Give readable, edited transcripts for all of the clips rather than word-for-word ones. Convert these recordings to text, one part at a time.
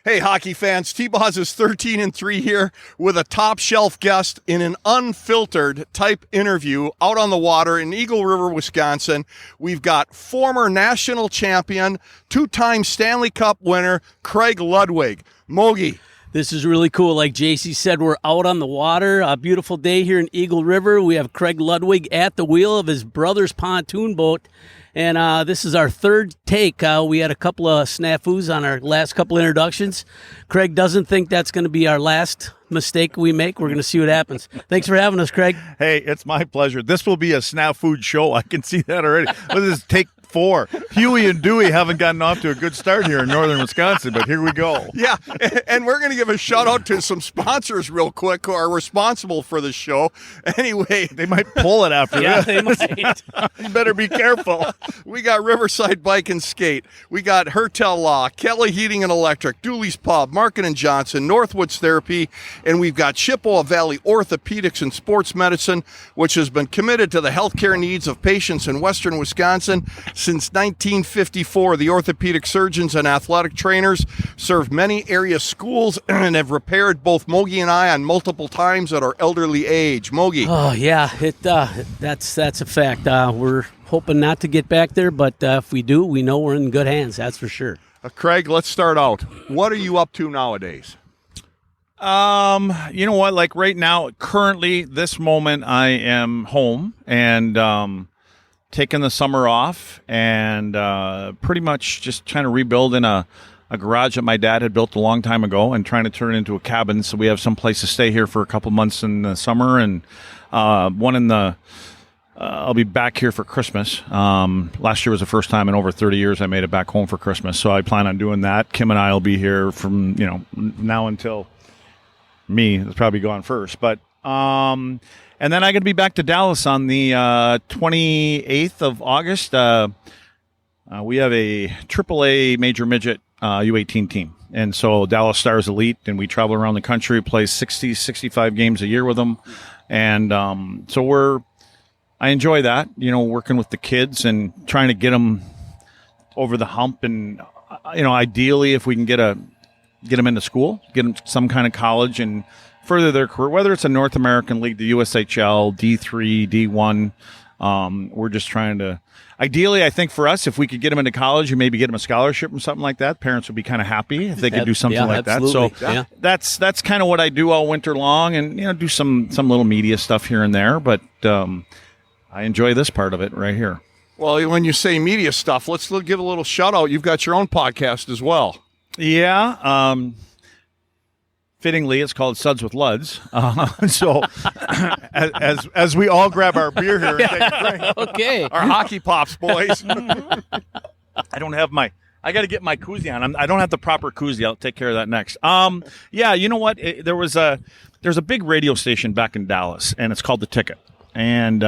Hey, hockey fans, T-Boz is 13-3 here with a top-shelf guest in an unfiltered type interview out on the water in Eagle River, Wisconsin. We've got former national champion, two-time Stanley Cup winner, Craig Ludwig. Mogi. This is really cool. Like JC said, we're out on the water. A beautiful day here in Eagle River. We have Craig Ludwig at the wheel of his brother's pontoon boat. And this is our third take. We had a couple of snafus on our last couple introductions. Craig doesn't think that's going to be our last mistake we make. We're going to see what happens. Thanks for having us, Craig. Hey, it's my pleasure. This will be a snafu show. I can see that already. This is take 4. Huey and Dewey haven't gotten off to a good start here in northern Wisconsin, but here we go. Yeah, and we're going to give a shout-out to some sponsors real quick who are responsible for the show. Anyway. They might pull it after Yeah, this. they might. You better be careful. We got Riverside Bike and Skate. We got Hertel Law, Kelly Heating and Electric, Dooley's Pub, Markin & Johnson, Northwoods Therapy, and we've got Chippewa Valley Orthopedics and Sports Medicine, which has been committed to the healthcare needs of patients in western Wisconsin since 1954. The orthopedic surgeons and athletic trainers serve many area schools and have repaired both Mogi and I on multiple times at our elderly age. Mogi. Oh, yeah, that's a fact. We're hoping not to get back there, but if we do, we know we're in good hands, that's for sure. Craig, let's start out. What are you up to nowadays? You know what? Like right now, currently, this moment, I am home and taking the summer off and pretty much just trying to rebuild in a garage that my dad had built a long time ago and trying to turn it into a cabin so we have some place to stay here for a couple months in the summer and one in the I'll be back here for Christmas. Last year was the first time in over 30 years I made it back home for Christmas, so I plan on doing that. Kim and I will be here from now until me. It's probably gone first, but and then I'm going to be back to Dallas on the 28th of August. We have a AAA major midget U18 team. And so Dallas Stars Elite, and we travel around the country, play 60, 65 games a year with them. And so I enjoy that, working with the kids and trying to get them over the hump. And, ideally, if we can get them into school, get them some kind of college and further their career, whether it's a North American League, the USHL, D3, D1. We're just trying to, ideally, I think for us, if we could get them into college and maybe get them a scholarship or something like that, parents would be kind of happy if they could do something like absolutely. that. So that's kind of what I do all winter long and, do some little media stuff here and there. But I enjoy this part of it right here. Well, when you say media stuff, let's give a little shout out. You've got your own podcast as well. Yeah. Fittingly, it's called Suds with Luds. So as we all grab our beer here and take a drink. Okay. Our hockey pops, boys. I don't have I got to get my koozie on. I don't have the proper koozie. I'll take care of that next. Yeah, you know what? There's a big radio station back in Dallas, and it's called The Ticket. And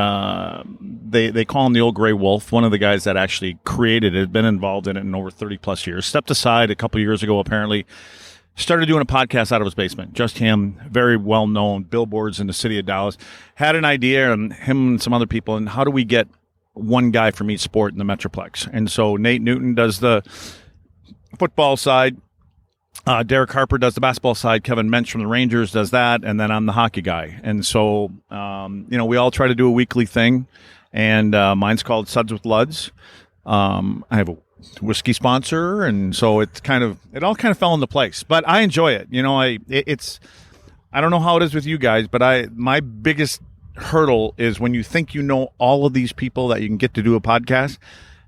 they call him the Old Gray Wolf. One of the guys that actually created it, had been involved in it in over 30-plus years. Stepped aside a couple of years ago, apparently. Started doing a podcast out of his basement. Just him, very well-known, billboards in the city of Dallas. Had an idea, and him and some other people, and how do we get one guy from each sport in the Metroplex? And so Nate Newton does the football side. Derek Harper does the basketball side. Kevin Mensch from the Rangers does that. And then I'm the hockey guy. And so, we all try to do a weekly thing. And mine's called Suds with Luds. I have a whiskey sponsor. And so it all kind of fell into place. But I enjoy it. I don't know how it is with you guys, but my biggest hurdle is when you think you know all of these people that you can get to do a podcast.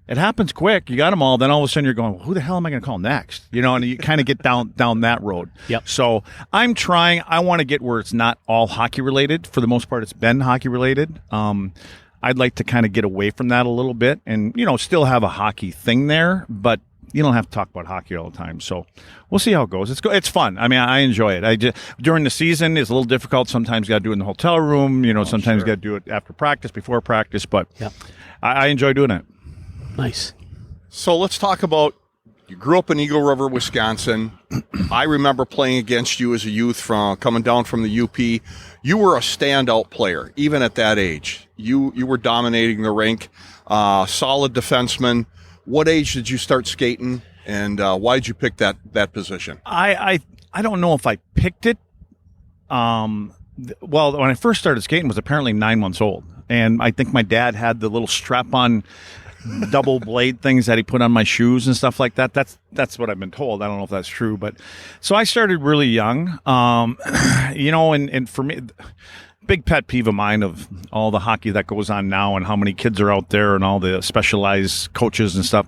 It happens quick. You got them all. Then all of a sudden you're going, well, who the hell am I going to call next? And you kind of get down that road. Yep. So I'm trying. I want to get where it's not all hockey related. For the most part, it's been hockey related. I'd like to kind of get away from that a little bit and, still have a hockey thing there, but you don't have to talk about hockey all the time. So we'll see how it goes. It's fun. I mean, I enjoy it. During the season, it's a little difficult. Sometimes you got to do it in the hotel room. Sometimes you got to do it after practice, before practice, but yep. I enjoy doing it. Nice. So let's talk about, you grew up in Eagle River, Wisconsin. I remember playing against you as a youth coming down from the UP. You were a standout player, even at that age. You were dominating the rink, solid defenseman. What age did you start skating? And why'd you pick that position? I don't know if I picked it. Well, when I first started skating, was apparently 9 months old, and I think my dad had the little strap-on double blade things that he put on my shoes and stuff like that. That's what I've been told. I don't know if that's true, but so I started really young. And for me, big pet peeve of mine of all the hockey that goes on now and how many kids are out there and all the specialized coaches and stuff.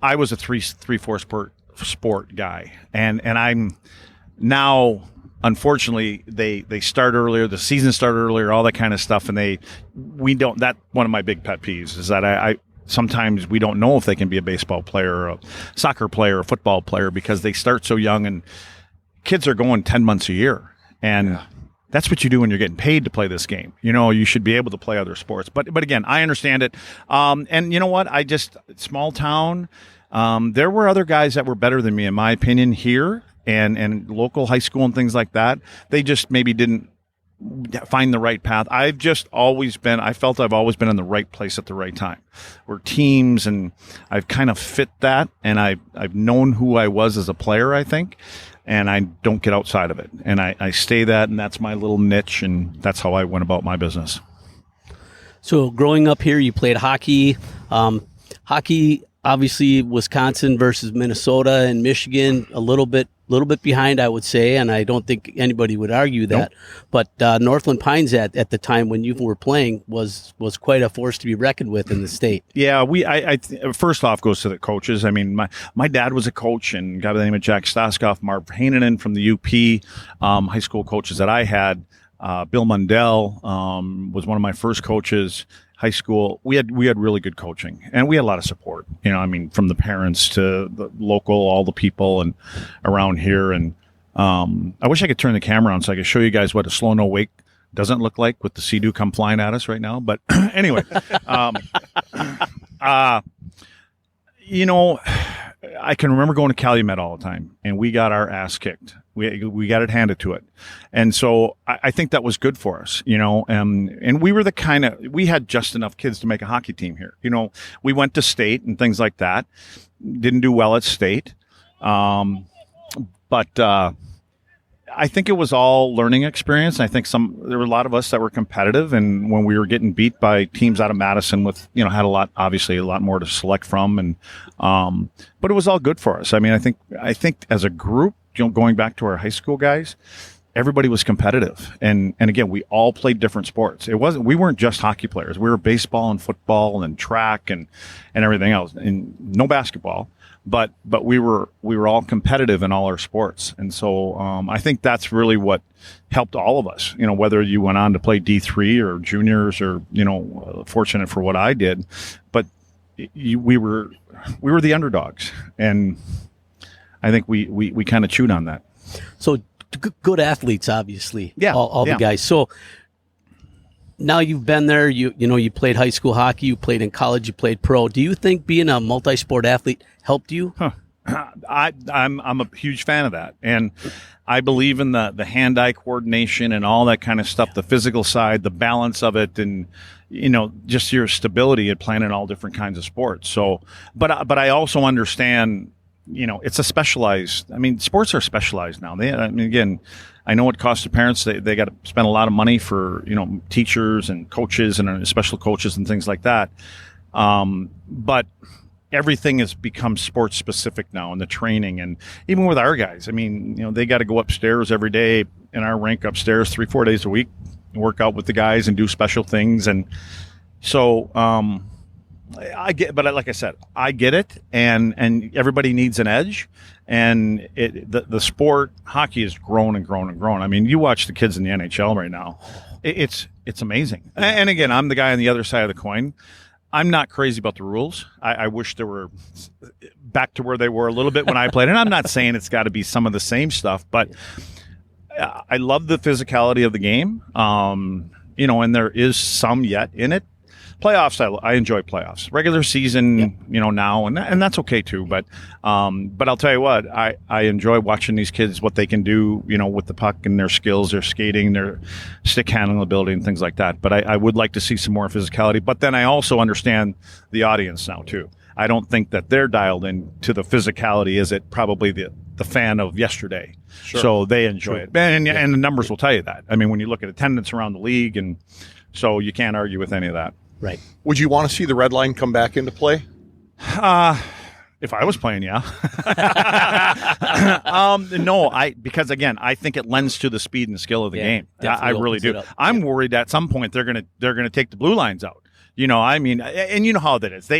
I was a 3-4 sport guy, and I'm now. Unfortunately, they start earlier. The season started earlier. All that kind of stuff, and we don't. That one of my big pet peeves is that I sometimes we don't know if they can be a baseball player, or a soccer player, or a football player because they start so young, and kids are going 10 months a year, and that's what you do when you're getting paid to play this game. You should be able to play other sports. But again, I understand it. And you know what? Small town. There were other guys that were better than me, in my opinion, here. And local high school and things like that, they just maybe didn't find the right path. I felt I've always been in the right place at the right time. We're teams, and I've kind of fit that, and I've known who I was as a player, I think, and I don't get outside of it. And I stay that, and that's my little niche, and that's how I went about my business. So growing up here, you played hockey. Hockey, obviously, Wisconsin versus Minnesota and Michigan, a little bit behind, I would say, and I don't think anybody would argue that. Nope. But Northland Pines at the time when you were playing was quite a force to be reckoned with in the state. Yeah, first off goes to the coaches. I mean, my dad was a coach, and a guy by the name of Jack Stoskoff, Marv Hainanen from the UP, high school coaches that I had. Bill Mundell was one of my first coaches. High school, we had really good coaching, and we had a lot of support. From the parents to the local, all the people and around here. And I wish I could turn the camera on so I could show you guys what a slow no wake doesn't look like with the Sea-Doo come flying at us right now. But anyway, I can remember going to Calumet all the time, and we got our ass kicked. We got it handed to it. And so I think that was good for us, and we were we had just enough kids to make a hockey team here. We went to state and things like that. Didn't do well at state. But I think it was all learning experience. I think there were a lot of us that were competitive, and when we were getting beat by teams out of Madison with, had obviously a lot more to select from, and but it was all good for us. I think as a group, going back to our high school guys, everybody was competitive, and again, we all played different sports. We weren't just hockey players. We were baseball and football and track and everything else, and no basketball. But we were all competitive in all our sports, and so I think that's really what helped all of us. Whether you went on to play D3 or juniors, or fortunate for what I did, but we were the underdogs, and I think we kind of chewed on that. So good athletes, obviously. Yeah, all the guys. So now you've been there. You played high school hockey. You played in college. You played pro. Do you think being a multi-sport athlete helped you? I'm a huge fan of that, and I believe in the hand-eye coordination and all that kind of stuff, the physical side, the balance of it, and just your stability at playing in all different kinds of sports. So, but I also understand. It's a specialized. Sports are specialized now. Again, I know it costs the parents. They got to spend a lot of money for teachers and coaches and special coaches and things like that. But everything has become sports specific now in the training, and even with our guys. They got to go upstairs every day in our rink upstairs 3-4 days a week, and work out with the guys and do special things, and so. I get, but like I said, I get it, and everybody needs an edge, and the sport hockey has grown and grown and grown. You watch the kids in the NHL right now, it's amazing. And again, I'm the guy on the other side of the coin. I'm not crazy about the rules. I wish they were back to where they were a little bit when I played, and I'm not saying it's got to be some of the same stuff, but I love the physicality of the game, and there is some yet in it. Playoffs, I enjoy playoffs. Regular season, now, and that's okay too. But I'll tell you what, I enjoy watching these kids, what they can do, with the puck and their skills, their skating, their stick handling ability, and things like that. But I would like to see some more physicality. But then I also understand the audience now too. I don't think that they're dialed in to the physicality as it probably the fan of yesterday. Sure. So they enjoy it. And the numbers will tell you that. I mean, when you look at attendance around the league, and so you can't argue with any of that. Right. Would you want to see the red line come back into play? If I was playing, yeah. No, because again, I think it lends to the speed and skill of the game. I really do. I'm worried at some point they're gonna take the blue lines out. I mean, and you know how that is.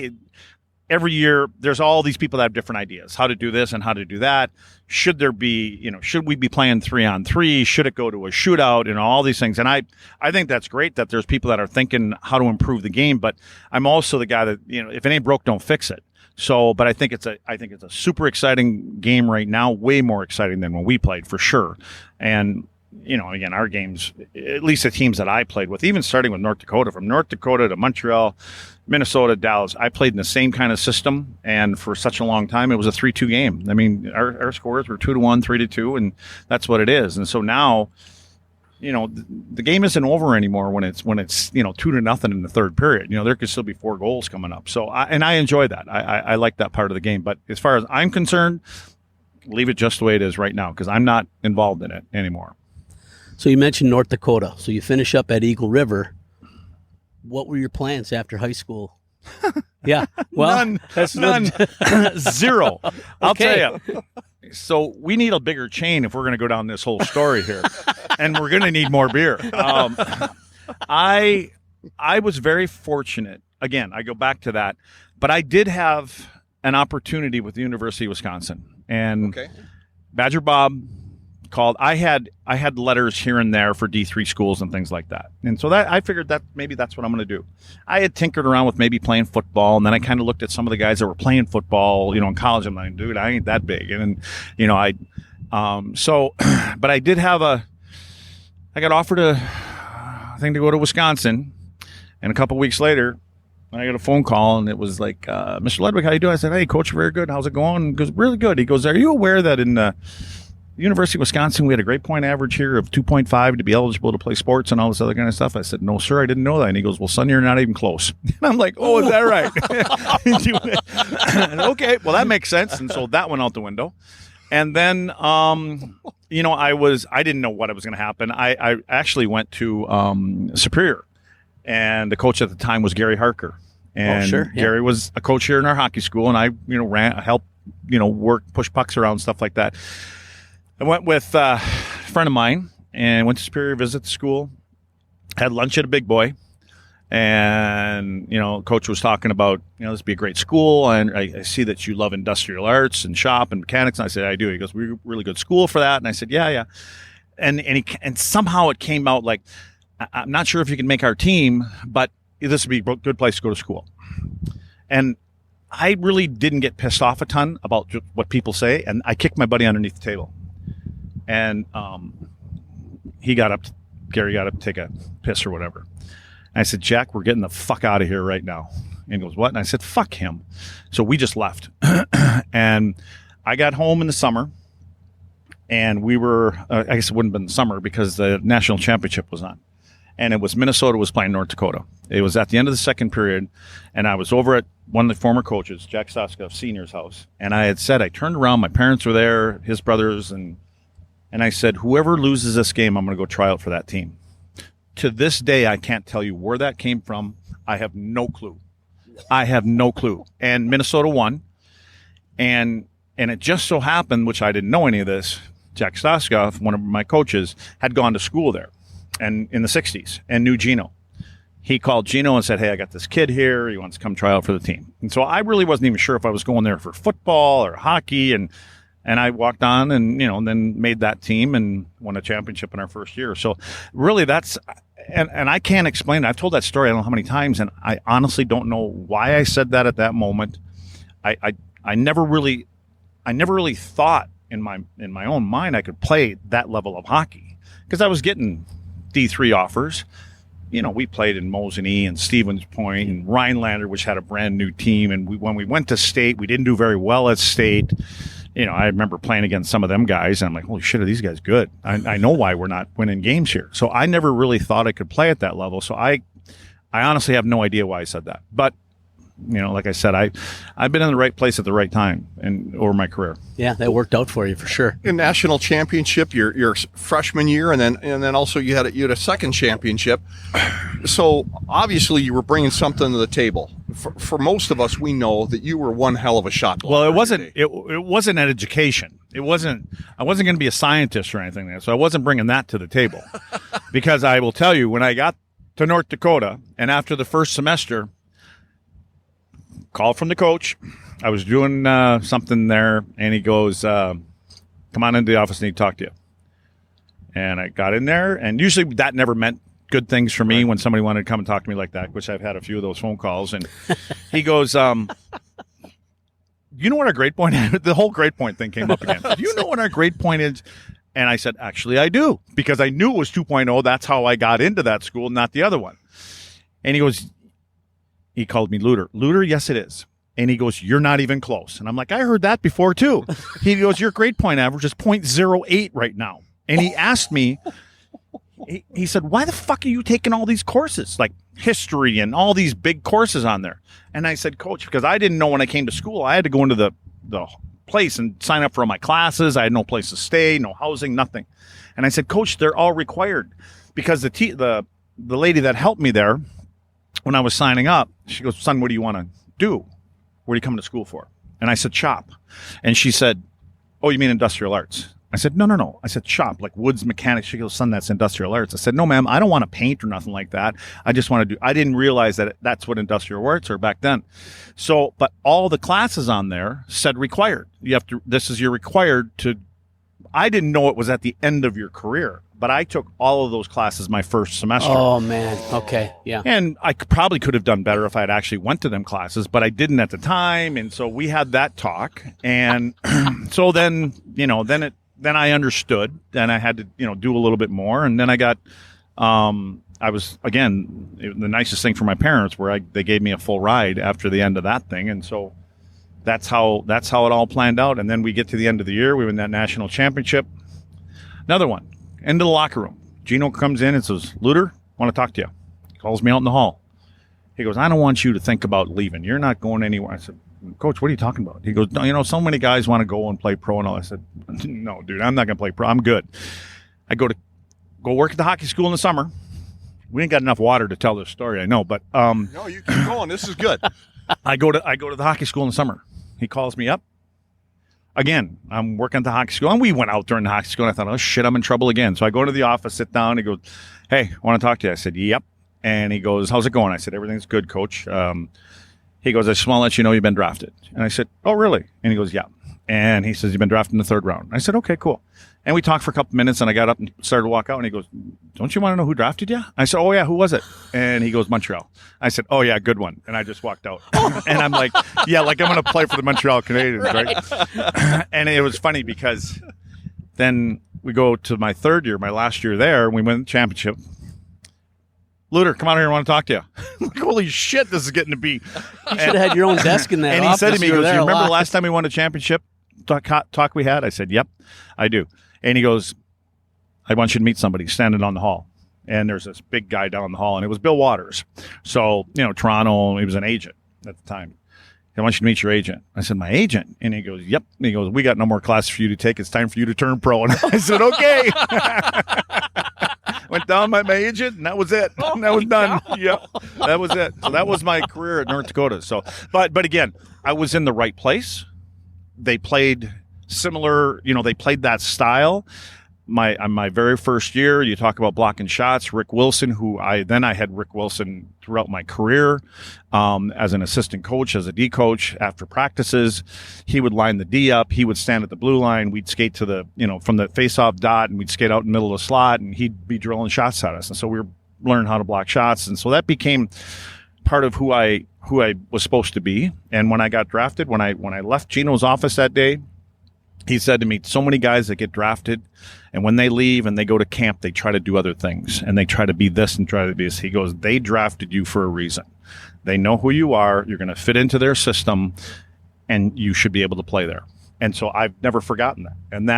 Every year there's all these people that have different ideas how to do this and how to do that. Should there be, should we be playing 3-on-3? Should it go to a shootout? All these things. And I think that's great that there's people that are thinking how to improve the game. But I'm also the guy that, if it ain't broke, don't fix it. So, but I think it's a super exciting game right now, way more exciting than when we played for sure. And, again, our games, at least the teams that I played with, even starting with North Dakota, from North Dakota to Montreal, Minnesota, Dallas, I played in the same kind of system. And for such a long time, it was a 3-2 game. I mean, our scores were 2-1, 3-2, and that's what it is. And so now, the game isn't over anymore when it's 2-0 in the third period. There could still be 4 goals coming up. So I enjoy that. I like that part of the game. But as far as I'm concerned, leave it just the way it is right now because I'm not involved in it anymore. So you mentioned North Dakota. So you finish up at Eagle River. What were your plans after high school? Yeah, well, none. Zero. I'll tell you. So we need a bigger chain if we're going to go down this whole story here, and we're going to need more beer. I was very fortunate. Again, I go back to that, but I did have an opportunity with the University of Wisconsin, and Badger Bob called. I had letters here and there for D3 schools and things like that, and so that I figured that maybe that's what I'm going to do. I had tinkered around with maybe playing football, and then I kind of looked at some of the guys that were playing football, in college. I'm like, dude, I ain't that big, and but I did have I got offered a thing to go to Wisconsin, and a couple weeks later, I got a phone call, and it was like, Mr. Ludwig, how you doing? I said, hey, coach, very good. How's it going? He goes, really good. He goes, are you aware that in University of Wisconsin, we had a grade point average here of 2.5 to be eligible to play sports and all this other kind of stuff? I said, no, sir, I didn't know that. And he goes, well, son, you're not even close. And I'm like, oh, is that right? Okay, well, that makes sense. And so that went out the window. And then, I didn't know what was going to happen. I actually went to Superior, and the coach at the time was Gary Harker. And Gary was a coach here in our hockey school, and I, helped, work, push pucks around, stuff like that. I went with a friend of mine and went to Superior, visit the school, had lunch at a Big Boy. And, coach was talking about, this would be a great school. And I see that you love industrial arts and shop and mechanics. And I said, I do. He goes, we're a really good school for that. And I said, yeah. And somehow it came out like, I'm not sure if you can make our team, but this would be a good place to go to school. And I really didn't get pissed off a ton about what people say. And I kicked my buddy underneath the table. And Gary got up to take a piss or whatever. And I said, Jack, we're getting the fuck out of here right now. And he goes, what? And I said, fuck him. So we just left. And I got home in the summer. And we were, I guess it wouldn't have been the summer because the national championship was on. And it was Minnesota was playing North Dakota. It was at the end of the second period. And I was over at one of the former coaches, Jack Soska Senior's house. And I had said, I turned around, my parents were there, his brothers, and I said, whoever loses this game, I'm going to go try out for that team. To this day, I can't tell you where that came from. I have no clue. And Minnesota won. And it just so happened, which I didn't know any of this, Jack Stoskov, one of my coaches, had gone to school there and in the 60s and knew Gino. He called Gino and said, hey, I got this kid here. He wants to come try out for the team. And so I really wasn't even sure if I was going there for football or hockey. And I walked on and, then made that team and won a championship in our first year. So really that's and I can't explain it. I've told that story I don't know how many times, and I honestly don't know why I said that at that moment. I never really thought in my own mind I could play that level of hockey because I was getting D3 offers. We played in Mosinee and Stevens Point and Rhinelander, which had a brand new team. And when we went to state, we didn't do very well at state. I remember playing against some of them guys, and I'm like, holy shit, are these guys good? I know why we're not winning games here. So I never really thought I could play at that level. So I honestly have no idea why I said that. But like I said, I've been in the right place at the right time and over my career. Yeah, that worked out for you for sure. In national championship, your freshman year, and then also you had a second championship. So obviously you were bringing something to the table. For most of us, we know that you were one hell of a shot blocker. Well, it wasn't an education. I wasn't going to be a scientist or anything there, so I wasn't bringing that to the table. Because I will tell you, when I got to North Dakota, and after the first semester, call from the coach. I was doing something there, and he goes, come on into the office, I need to talk to you. And I got in there, and usually that never meant good things for me when somebody wanted to come and talk to me like that, which I've had a few of those phone calls. And he goes, you know what our grade point is? The whole grade point thing came up again. Do you know what our grade point is? And I said, actually, I do, because I knew it was 2.0. That's how I got into that school, not the other one. And he called me Luder. Luder, yes, it is. And he goes, you're not even close. And I'm like, I heard that before, too. He goes, your grade point average is 0.08 right now. And he asked me, he said, why the fuck are you taking all these courses, like history and all these big courses on there? And I said, Coach, because I didn't know when I came to school, I had to go into the place and sign up for all my classes. I had no place to stay, no housing, nothing. And I said, Coach, they're all required, because the lady that helped me there when I was signing up, she goes, son, what do you want to do? What are you coming to school for? And I said, shop. And she said, oh, you mean industrial arts? I said, no. I said, shop, like woods mechanics. She goes, son, that's industrial arts. I said, no, ma'am, I don't want to paint or nothing like that. I just want to I didn't realize that that's what industrial arts are back then. So, but all the classes on there said required. This is your required to, I didn't know it was at the end of your career, but I took all of those classes my first semester. Oh, man. Okay. Yeah. And I probably could have done better if I had actually went to them classes, but I didn't at the time. And so we had that talk. And so then, then I understood, and I had to, do a little bit more. And then I got, I was, again, the nicest thing for my parents, where they gave me a full ride after the end of that thing. And so that's how it all planned out. And then we get to the end of the year, we win that national championship. Another one, into the locker room. Gino comes in and says, Luder, want to talk to you. He calls me out in the hall. He goes, I don't want you to think about leaving. You're not going anywhere. I said, Coach, what are you talking about? He goes, no, so many guys want to go and play pro and all. I said, no, dude, I'm not going to play pro. I'm good. I go work at the hockey school in the summer. We ain't got enough water to tell this story, I know, but no, you keep going. This is good. I go to the hockey school in the summer. He calls me up. Again, I'm working at the hockey school, and we went out during the hockey school, and I thought, oh shit, I'm in trouble again. So I go into the office, sit down. He goes, hey, I want to talk to you. I said, yep. And he goes, how's it going? I said, everything's good, Coach. He goes, I just want to let you know you've been drafted. And I said, oh, really? And he goes, yeah. And he says, you've been drafted in the third round. I said, okay, cool. And we talked for a couple minutes, and I got up and started to walk out, and he goes, don't you want to know who drafted you? I said, oh, yeah, who was it? And he goes, Montreal. I said, oh, yeah, good one. And I just walked out. And I'm like, yeah, like I'm going to play for the Montreal Canadiens, right? And it was funny because then we go to my third year, my last year there, and we win the championship. Luder, come out here, I want to talk to you. I'm like, holy shit, this is getting to be. You should have had your own desk in that and office. He said to me, he goes, you remember the last time we won a championship talk we had? I said, yep, I do. And he goes, I want you to meet somebody standing on the hall. And there's this big guy down the hall, and it was Bill Waters. So, Toronto, he was an agent at the time. I want you to meet your agent. I said, my agent? And he goes, yep. And he goes, we got no more classes for you to take. It's time for you to turn pro. And I said, okay. Went down my agent, and that was it. And that was done. Yep, that was it. So that was my career at North Dakota. So, but again, I was in the right place. They played similar, they played that style. My very first year, you talk about blocking shots. Rick Wilson, I had Rick Wilson throughout my career as an assistant coach, as a D coach. After practices, he would line the D up. He would stand at the blue line. We'd skate to the from the face-off dot, and we'd skate out in the middle of the slot, and he'd be drilling shots at us. And so we were learning how to block shots, and so that became part of who I was supposed to be. And when I got drafted, when I left Gino's office that day, he said to me, so many guys that get drafted, and when they leave and they go to camp, they try to do other things, and they try to be this and try to be this. He goes, they drafted you for a reason. They know who you are. You're going to fit into their system, and you should be able to play there. And so I've never forgotten that. And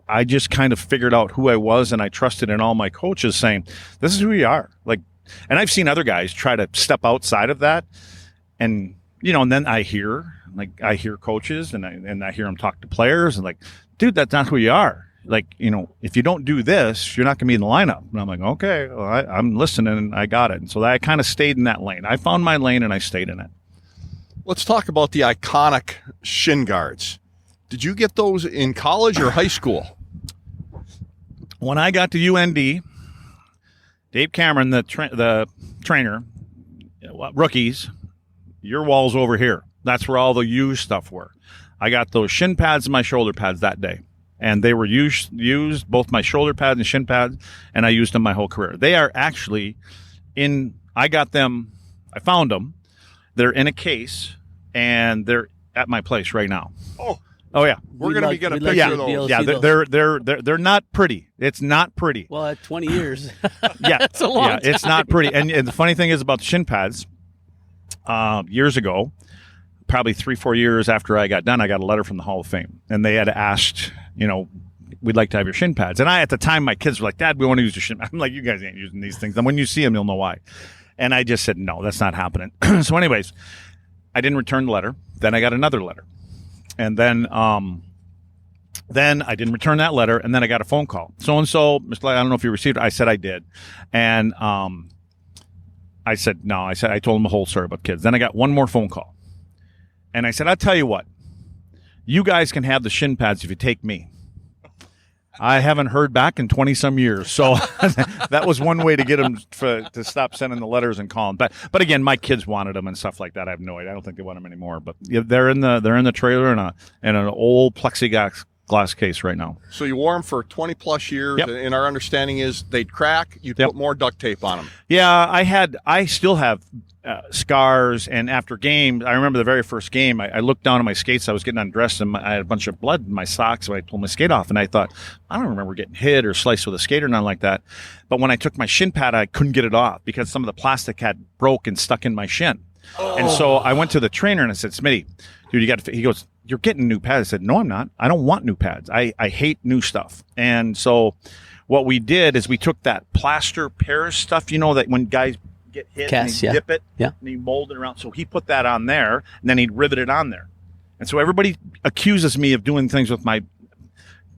I just kind of figured out who I was, and I trusted in all my coaches saying, this is who you are. And I've seen other guys try to step outside of that, and and then I hear coaches and I hear them talk to players and like, dude, that's not who you are. Like, if you don't do this, you're not going to be in the lineup. And I'm like, okay, well, I'm listening and I got it. And so I kind of stayed in that lane. I found my lane and I stayed in it. Let's talk about the iconic shin guards. Did you get those in college or high school? When I got to UND, Dave Cameron, the trainer, rookies, your wall's over here. That's where all the used stuff were. I got those shin pads and my shoulder pads that day. And they were used, both my shoulder pads and shin pads, and I used them my whole career. They are actually I found them. They're in a case, and they're at my place right now. Oh yeah. We're going to be getting a picture of those. Yeah, they're not pretty. It's not pretty. Well, at 20 years. Yeah. That's a long time. It's not pretty. And the funny thing is about the shin pads, years ago, probably 3-4 years after I got done, I got a letter from the Hall of Fame. And they had asked, we'd like to have your shin pads. And at the time, my kids were like, Dad, we want to use your shin pads. I'm like, you guys ain't using these things. And when you see them, you'll know why. And I just said, no, that's not happening. So anyways, I didn't return the letter. Then I got another letter. And then I didn't return that letter. And then I got a phone call. So-and-so, Mr. Light, I don't know if you received it. I said I did. And I said, no. I told him the whole story about kids. Then I got one more phone call. And I said, I'll tell you what. You guys can have the shin pads if you take me. I haven't heard back in 20-some years. So that was one way to get them to stop sending the letters and calling. But again, my kids wanted them and stuff like that. I have no idea. I don't think they want them anymore. But they're in the trailer in an old plexiglass case right now. So you wore them for 20-plus years, Yep. And our understanding is they'd crack. You'd put more duct tape on them. Yeah, I still have scars, and after games, I remember the very first game, I looked down at my skates, I was getting undressed, and I had a bunch of blood in my socks, so I pulled my skate off, and I thought, I don't remember getting hit or sliced with a skate or nothing like that. But when I took my shin pad, I couldn't get it off because some of the plastic had broke and stuck in my shin. And so I went to the trainer and I said, Smitty, dude, he goes, you're getting new pads. I said, no, I'm not. I don't want new pads. I hate new stuff. And so what we did is we took that plaster Paris stuff, that when guys get hit and you dip it and you mold it around. So he put that on there and then he'd rivet it on there. And so everybody accuses me of doing things with my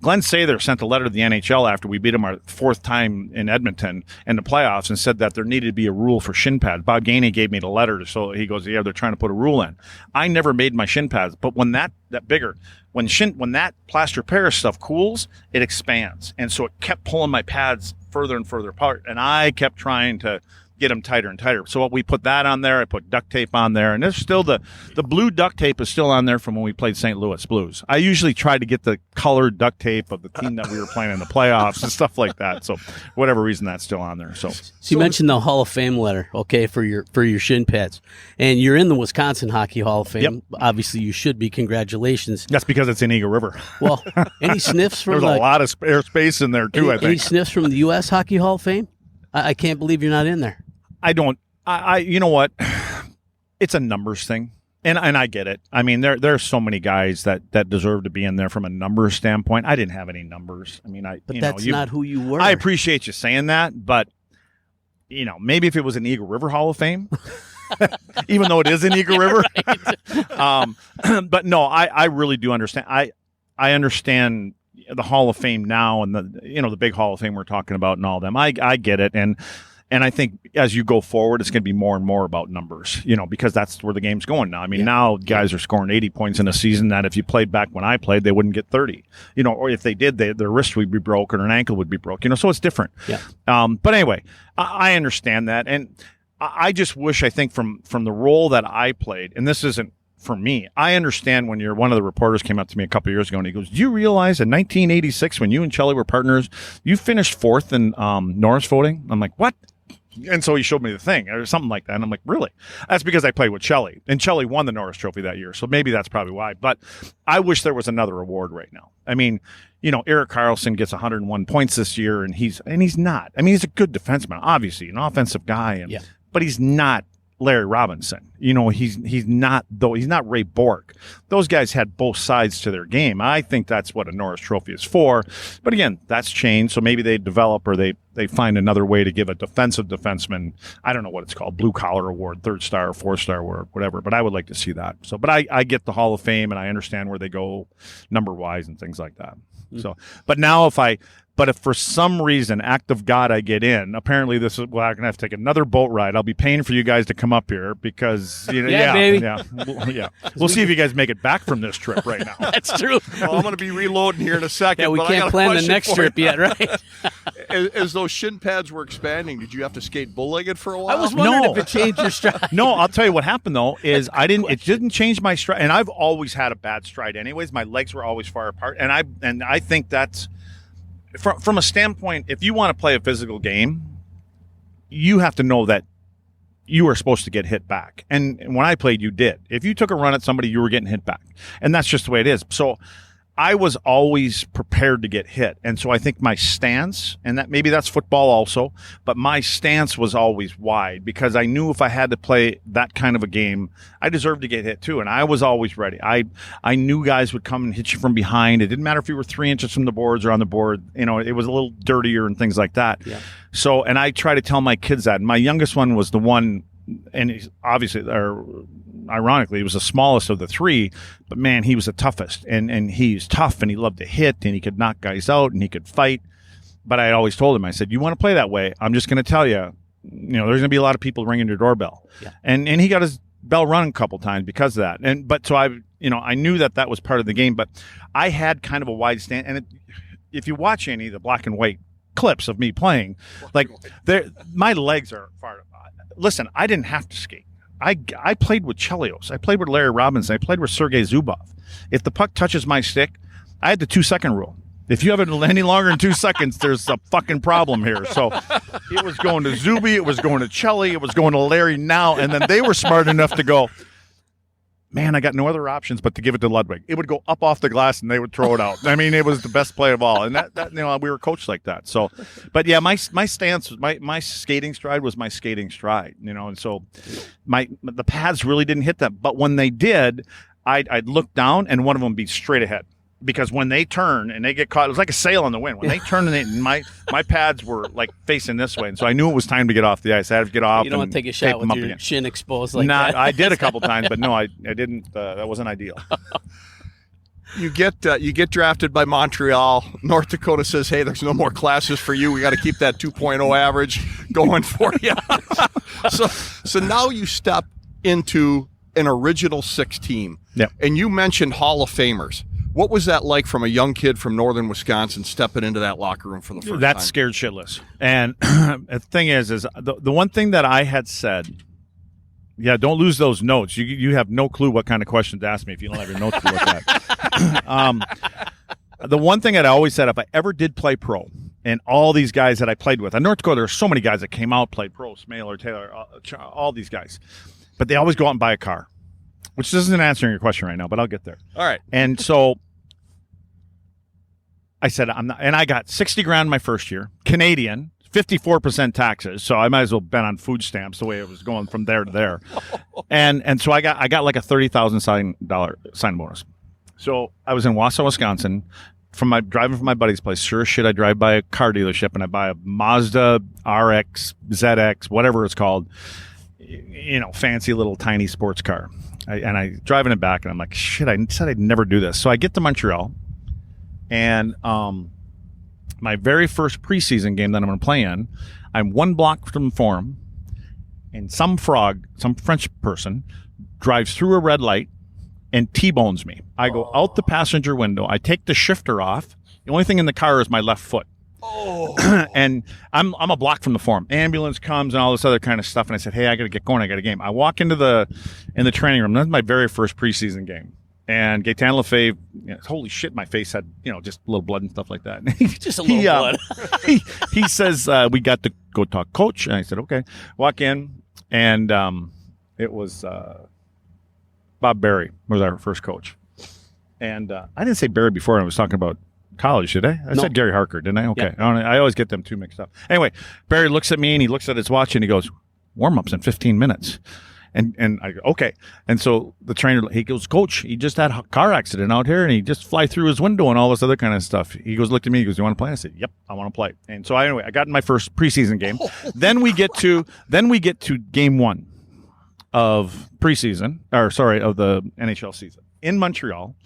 Glenn Sather sent a letter to the NHL after we beat him our fourth time in Edmonton in the playoffs and said that there needed to be a rule for shin pads. Bob Gainey gave me the letter, so he goes, yeah, they're trying to put a rule in. I never made my shin pads, but when that bigger, when that plaster Paris stuff cools, it expands. And so it kept pulling my pads further and further apart, and I kept trying to get them tighter and tighter. So we put that on there. I put duct tape on there, and there's still the blue duct tape is still on there from when we played St. Louis Blues. I usually try to get the colored duct tape of the team that we were playing in the playoffs and stuff like that. So whatever reason, that's still on there. So you mentioned the Hall of Fame letter, okay, for your shin pads, and you're in the Wisconsin Hockey Hall of Fame. Yep. Obviously, you should be. Congratulations. That's because it's in Eagle River. Well, any sniffs from There's a lot of spare space in there too. I think any sniffs from the U.S. Hockey Hall of Fame? I can't believe you're not in there. I don't. You know what? It's a numbers thing, and I get it. I mean, there are so many guys that deserve to be in there from a numbers standpoint. I didn't have any numbers. I mean, but that's not who you were. I appreciate you saying that, but maybe if it was an Eagle River Hall of Fame, even though it is in Eagle River. But no, I really do understand. I understand the Hall of Fame now, and the big Hall of Fame we're talking about, and all them. I get it, and I think as you go forward, it's going to be more and more about numbers, because that's where the game's going now. I mean, now guys are scoring 80 points in a season that if you played back when I played, they wouldn't get 30, or if they did, their wrist would be broken or an ankle would be broken, so it's different. Yeah. But anyway, I understand that. And I just wish, I think from the role that I played, and this isn't for me, I understand when one of the reporters came up to me a couple of years ago and he goes, do you realize in 1986, when you and Chelly were partners, you finished fourth in Norris voting? I'm like, what? And so he showed me the thing or something like that. And I'm like, really? That's because I played with Chelly. And Chelly won the Norris Trophy that year. So maybe that's probably why. But I wish there was another award right now. I mean, Erik Karlsson gets 101 points this year, and he's not. I mean, he's a good defenseman, obviously, an offensive guy. But he's not Larry Robinson. he's not Ray Bork. Those guys had both sides to their game. I think that's what a Norris Trophy is for. But again, that's changed. So maybe they develop or they find another way to give a defensive defenseman, I don't know what it's called, blue collar award, 3rd star, 4th star award, whatever. But I would like to see that. So, but I get the Hall of Fame and I understand where they go number wise and things like that. So, but now if for some reason, act of God, I get in, apparently I'm going to have to take another boat ride. I'll be paying for you guys to come up here because, baby. We'll see if you guys make it back from this trip right now. That's true. Well, I'm going to be reloading here in a second. Yeah, we can't plan the next trip yet, right? As those shin pads were expanding, did you have to skate bull-legged for a while? I was wondering if it changed your stride. No, I'll tell you what happened though is it didn't change my stride, and I've always had a bad stride anyways. My legs were always far apart, and I think that's from a standpoint, if you want to play a physical game, you have to know that you are supposed to get hit back. And when I played, you did. If you took a run at somebody, you were getting hit back. And that's just the way it is. So I was always prepared to get hit. And so I think my stance, and that maybe that's football also, but my stance was always wide because I knew if I had to play that kind of a game, I deserved to get hit too. And I was always ready. I knew guys would come and hit you from behind. It didn't matter if you were 3 inches from the boards or on the board. It was a little dirtier and things like that. Yeah. So, and I try to tell my kids that. And my youngest one was the one, and he's obviously, ironically, he was the smallest of the 3, but man, he was the toughest, and he's tough, and he loved to hit, and he could knock guys out, and he could fight. But I always told him, I said, you want to play that way? I'm just going to tell you, there's going to be a lot of people ringing your doorbell. Yeah. And he got his bell rung a couple times because of that. But so I knew that was part of the game, but I had kind of a wide stand. And if you watch any of the black and white clips of me playing, like my legs are far. Listen, I didn't have to skate. I played with Chelios. I played with Larry Robinson. I played with Sergei Zubov. If the puck touches my stick, I had the 2-second rule. If you have it any longer than 2 seconds, there's a fucking problem here. So it was going to Zuby, it was going to Chelly, it was going to Larry now, and then they were smart enough to go, man, I got no other options but to give it to Ludwig. It would go up off the glass and they would throw it out. I mean, it was the best play of all. And that we were coached like that. So, but yeah, my stance, my skating stride was my skating stride, and so the pads really didn't hit that. But when they did, I'd look down and one of them would be straight ahead. Because when they turn and they get caught, it was like a sail on the wind. When they turn and my pads were like facing this way, and so I knew it was time to get off the ice. I had to get off. You don't want to take a shot with your shin exposed like that. that. I did a couple times, but no, I didn't. That wasn't ideal. You get drafted by Montreal. North Dakota says, "Hey, there's no more classes for you. We got to keep that 2.0 average going for you." So now you step into an original 6 team. Yep. And you mentioned Hall of Famers. What was that like from a young kid from northern Wisconsin stepping into that locker room for the first time? That scared shitless. And the thing is the one thing that I had said, don't lose those notes. You have no clue what kind of questions to ask me if you don't have your notes to look at. The one thing that I always said, if I ever did play pro, and all these guys that I played with, in North Dakota, there are so many guys that came out, played pro, Smaler, Taylor, all these guys. But they always go out and buy a car, which isn't answering your question right now, but I'll get there. All right. And so I said, I'm not, and I got $60,000 my first year, Canadian, 54% taxes. So I might as well have been on food stamps the way it was going from there to there. And so I got like a $30,000 sign bonus. So I was in Wausau, Wisconsin, driving from my buddy's place. Sure as shit, I drive by a car dealership and I buy a Mazda RX, ZX, whatever it's called, fancy little tiny sports car. I driving it back and I'm like, shit, I said I'd never do this. So I get to Montreal and my very first preseason game that I'm going to play in, I'm 1 block from the forum and some French person drives through a red light and T-bones me. I go out the passenger window. I take the shifter off. The only thing in the car is my left foot. And I'm a block from the forum. Ambulance comes and all this other kind of stuff. And I said, hey, I got to get going. I got a game. I walk into the training room. That's my very first preseason game. And Gaetan Lefebvre, holy shit, my face had, just a little blood and stuff like that. Just a little blood. he says, we got to go talk coach. And I said, okay. Walk in. And it was Bob Berry was our first coach. And I didn't say Berry before. I was talking about college, did I? I said Gary Harker, didn't I? Okay. Yeah. I always get them two mixed up. Anyway, Barry looks at me and he looks at his watch and he goes, warm-up's in 15 minutes. And I go, okay. And so the trainer, he goes, Coach, he just had a car accident out here and he just fly through his window and all this other kind of stuff. He goes, looked at me, he goes, you want to play? I said, yep, I want to play. And so anyway, I got in my first preseason game. Then we get to game 1 of of the NHL season in Montreal.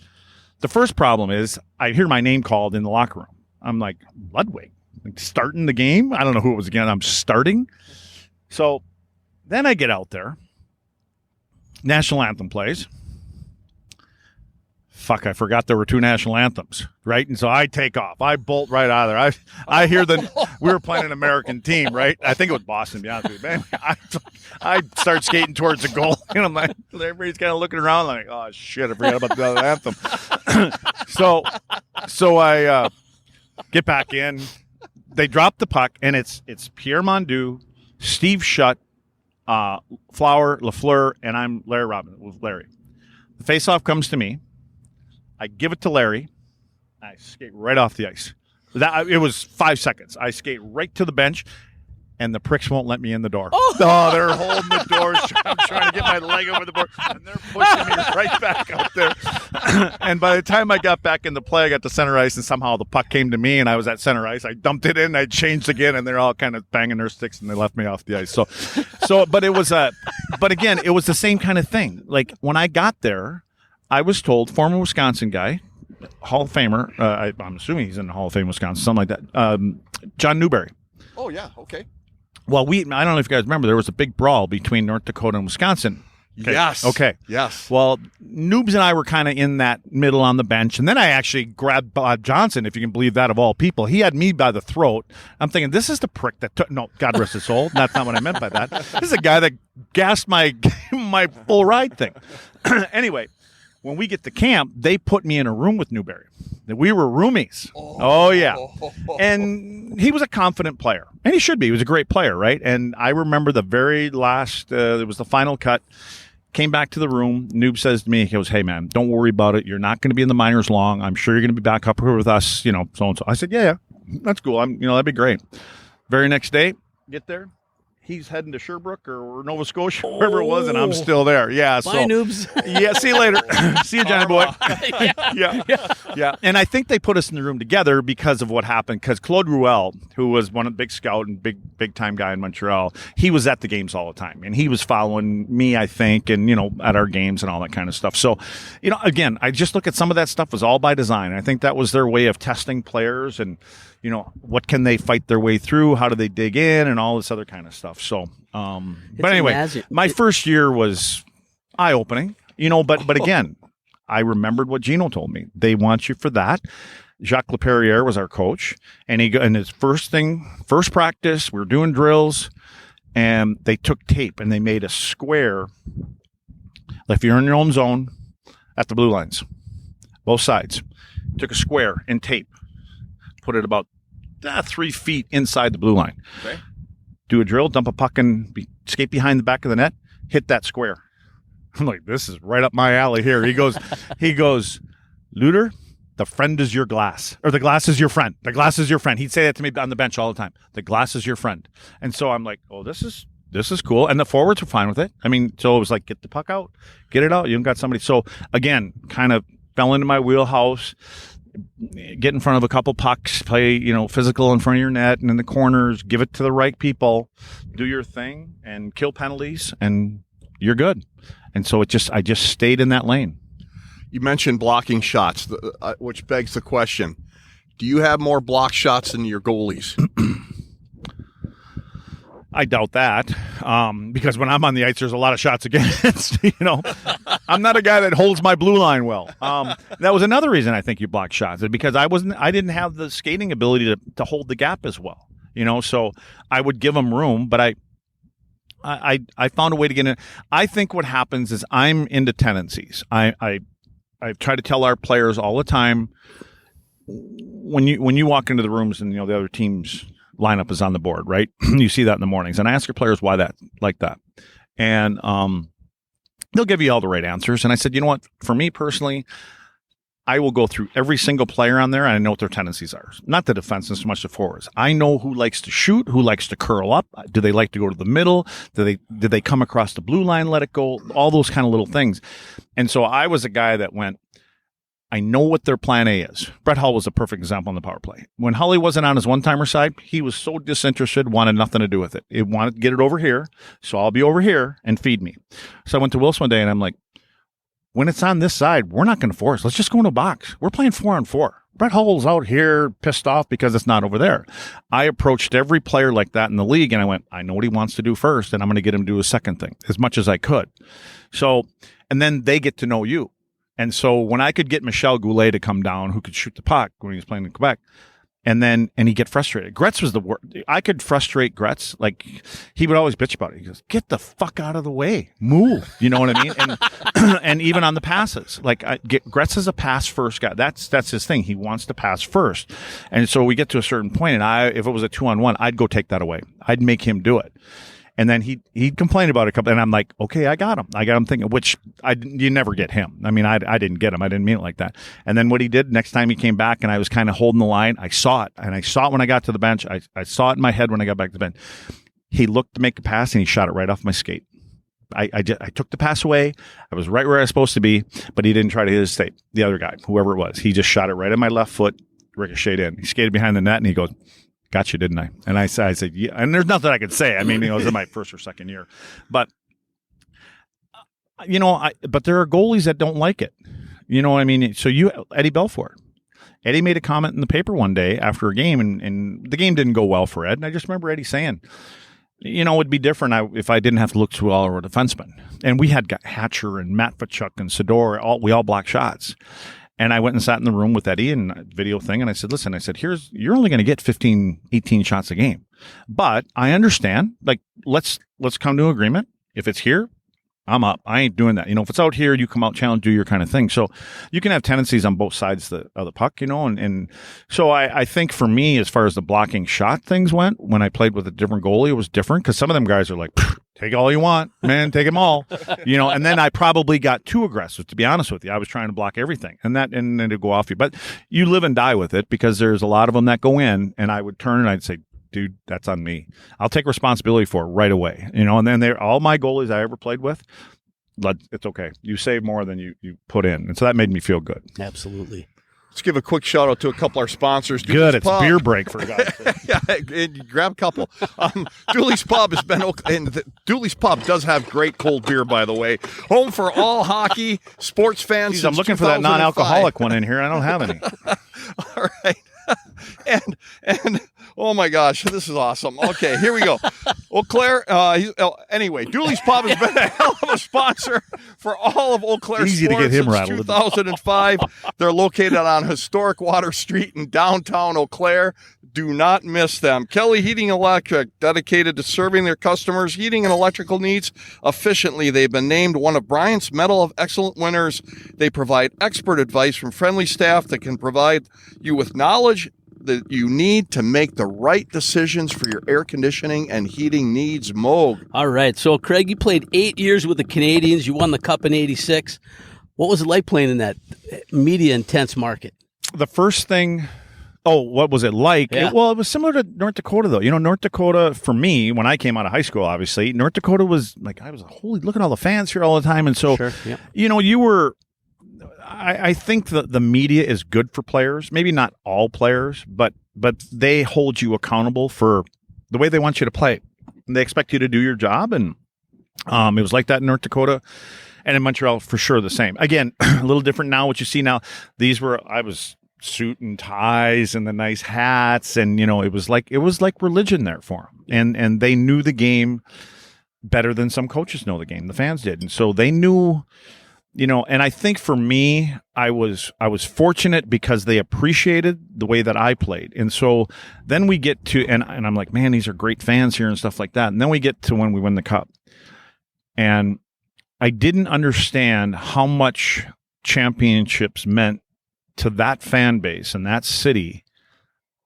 The first problem is I hear my name called in the locker room. I'm like, Ludwig, like starting the game? I don't know who it was again. I'm starting. So then I get out there. National anthem plays. Fuck, I forgot there were 2 national anthems, right? And so I take off. I bolt right out of there. I hear we were playing an American team, right? I think it was Boston, to be honest with you. Man, I start skating towards the goal, and I'm like, everybody's kind of looking around like, oh, shit, I forgot about the other anthem. So I get back in. They drop the puck, and it's Pierre Mondu, Steve Shutt, Flower, Lafleur, and I'm Larry Robin with Larry. The faceoff comes to me. I give it to Larry. I skate right off the ice. It was 5 seconds. I skate right to the bench, and the pricks won't let me in the door. Oh, they're holding the door. I'm trying to get my leg over the board, and they're pushing me right back out there. And by the time I got back into play, I got to center ice, and somehow the puck came to me, and I was at center ice. I dumped it in, I changed again, and they're all kind of banging their sticks, and they left me off the ice. But again, it was the same kind of thing. Like when I got there, I was told, former Wisconsin guy, Hall of Famer, I'm assuming he's in the Hall of Fame, Wisconsin, something like that, John Newberry. Oh, yeah, okay. Well, I don't know if you guys remember, there was a big brawl between North Dakota and Wisconsin. Okay. Yes. Okay. Yes. Well, Noobs and I were kind of in that middle on the bench, and then I actually grabbed Bob Johnson, if you can believe that, of all people. He had me by the throat. I'm thinking, this is the prick that took – no, God rest his soul. That's not what I meant by that. This is a guy that gassed my full ride thing. Anyway, when we get to camp, they put me in a room with Newberry. We were roomies. Oh, yeah. And he was a confident player. And he should be. He was a great player, right? And I remember the very last, it was the final cut, came back to the room. Noob says to me, he goes, hey, man, don't worry about it. You're not going to be in the minors long. I'm sure you're going to be back up here with us, so and so. I said, yeah, that's cool. That'd be great. Very next day, get there. He's heading to Sherbrooke or Nova Scotia, wherever it was, and I'm still there. Yeah. Bye, Noobs. Yeah, see you later. See you, Johnny boy. Yeah. And I think they put us in the room together because of what happened. Because Claude Ruel, who was one of the big scout and big time guy in Montreal, he was at the games all the time, and he was following me, I think, and at our games and all that kind of stuff. So, again, I just look at some of that stuff was all by design. I think that was their way of testing players and. What can they fight their way through? How do they dig in and all this other kind of stuff? So, but anyway, my first year was eye-opening, but again, I remembered what Gino told me. They want you for that. Jacques Leperriere was our coach, and his first practice, we were doing drills, and they took tape and they made a square. If you're in your own zone at the blue lines, both sides, took a square in tape. Put it about 3 feet inside the blue line. Okay. Do a drill, dump a puck, and skate behind the back of the net, hit that square. I'm like, this is right up my alley here. He goes, Luder, the friend is your glass, or the glass is your friend. The glass is your friend. He'd say that to me on the bench all the time. The glass is your friend. And so I'm like, oh, this is cool. And the forwards were fine with it. So it was like, get the puck out, get it out. You got somebody. So again, kind of fell into my wheelhouse. Get in front of a couple pucks, play, physical in front of your net and in the corners, give it to the right people, do your thing and kill penalties and you're good. And so I just stayed in that lane. You mentioned blocking shots, which begs the question, do you have more block shots than your goalies? I doubt that because when I'm on the ice, there's a lot of shots against, I'm not a guy that holds my blue line well. That was another reason I think you blocked shots because I didn't have the skating ability to hold the gap as well, so I would give them room, but I found a way to get in. I think what happens is I'm into tendencies. I try to tell our players all the time when you walk into the rooms and, the other teams lineup is on the board, right? You see that in the mornings. And I ask your players why that, like that. And they'll give you all the right answers. And I said, you know what? For me personally, I will go through every single player on there, and I know what their tendencies are. Not the defense, so much the forwards. I know who likes to shoot, who likes to curl up. Do they like to go to the middle? Do they come across the blue line, let it go? All those kind of little things. And so I was a guy that went, I know what their plan A is. Brett Hull was a perfect example on the power play. When Hully wasn't on his one-timer side, he was so disinterested, wanted nothing to do with it. He wanted to get it over here, so I'll be over here and feed me. So I went to Wilson one day, and I'm like, when it's on this side, we're not going to force. Let's just go into a box. We're playing 4-on-4. Brett Hull's out here pissed off because it's not over there. I approached every player like that in the league, and I went, I know what he wants to do first, and I'm going to get him to do a second thing as much as I could. So, and then they get to know you. And so when I could get Michel Goulet to come down, who could shoot the puck when he was playing in Quebec, and he'd get frustrated. Gretz was the worst. I could frustrate Gretz. Like, he would always bitch about it. He goes, get the fuck out of the way. Move. You know what I mean? And and even on the passes. Like, Gretz is a pass-first guy. That's his thing. He wants to pass first. And so we get to a certain point, and if it was a 2-on-1, I'd go take that away. I'd make him do it. And then he'd complain about it a couple, and I'm like, okay, I got him thinking, which you never get him. I mean, I didn't get him. I didn't mean it like that. And then what he did next time he came back, and I was kind of holding the line, I saw it, and I saw it when I got to the bench. I saw it in my head when I got back to the bench. He looked to make a pass, and he shot it right off my skate. I took the pass away. I was right where I was supposed to be, but he didn't try to hit his skate. The other guy, whoever it was, he just shot it right at my left foot, ricocheted in. He skated behind the net, and he goes, got you, didn't I? And I said, yeah. And there's nothing I could say. I mean, it was in my first or second year. But, but there are goalies that don't like it. You know what I mean? So Eddie Belfour. Eddie made a comment in the paper one day after a game, and the game didn't go well for Ed. And I just remember Eddie saying, it'd be different if I didn't have to look to all our defensemen. And we had got Hatcher and Matt Tkachuk and Sador. We all blocked shots. And I went and sat in the room with Eddie and a video thing. And I said, listen, you're only going to get 15, 18 shots a game. But I understand, like, let's come to an agreement. If it's here, I'm up. I ain't doing that. If it's out here, you come out, challenge, do your kind of thing. So you can have tendencies on both sides of the puck, and so I think for me, as far as the blocking shot things went, when I played with a different goalie, it was different because some of them guys are like, take all you want, man, take them all, and then I probably got too aggressive, to be honest with you. I was trying to block everything and then it'd go off you, but you live and die with it because there's a lot of them that go in, and I would turn and I'd say, dude, that's on me. I'll take responsibility for it right away. And then they're all my goalies I ever played with. But it's okay. You save more than you put in. And so that made me feel good. Absolutely. Let's give a quick shout out to a couple of our sponsors. Good. It's beer break for God's sake. Yeah, grab a couple. Dooley's Pub has been, and Dooley's Pub does have great cold beer, by the way. Home for all hockey sports fans. Jeez, I'm looking for that non-alcoholic one in here. I don't have any. All right. And oh my gosh, this is awesome. Okay, here we go. Eau Claire. Anyway, Dooley's Pub has been a hell of a sponsor for all of Eau Claire Easy sports to get him since rattled. 2005. They're located on historic Water Street in downtown Eau Claire. Do not miss them. Kelly Heating Electric, dedicated to serving their customers' heating and electrical needs efficiently. They've been named one of Bryant's Medal of Excellent winners. They provide expert advice from friendly staff that can provide you with knowledge that you need to make the right decisions for your air conditioning and heating needs. Moog. All right. So, Craig, you played 8 years with the Canadians. You won the Cup in '86. What was it like playing in that media-intense market? The first thing... Oh, what was it like? Yeah. It was similar to North Dakota, though. North Dakota, for me, when I came out of high school, obviously, North Dakota was like, holy, look at all the fans here all the time. And so, sure, yeah. You were... I think the media is good for players. Maybe not all players, but they hold you accountable for the way they want you to play. And they expect you to do your job, and it was like that in North Dakota, and in Montreal for sure the same. Again, a little different now. What you see now, I was suit and ties and the nice hats, and it was like religion there for them, and they knew the game better than some coaches know the game. The fans did, and so they knew. And I think for me, I was fortunate because they appreciated the way that I played. And so then we get to, and I'm like, man, these are great fans here and stuff like that. And then we get to when we win the Cup. And I didn't understand how much championships meant to that fan base and that city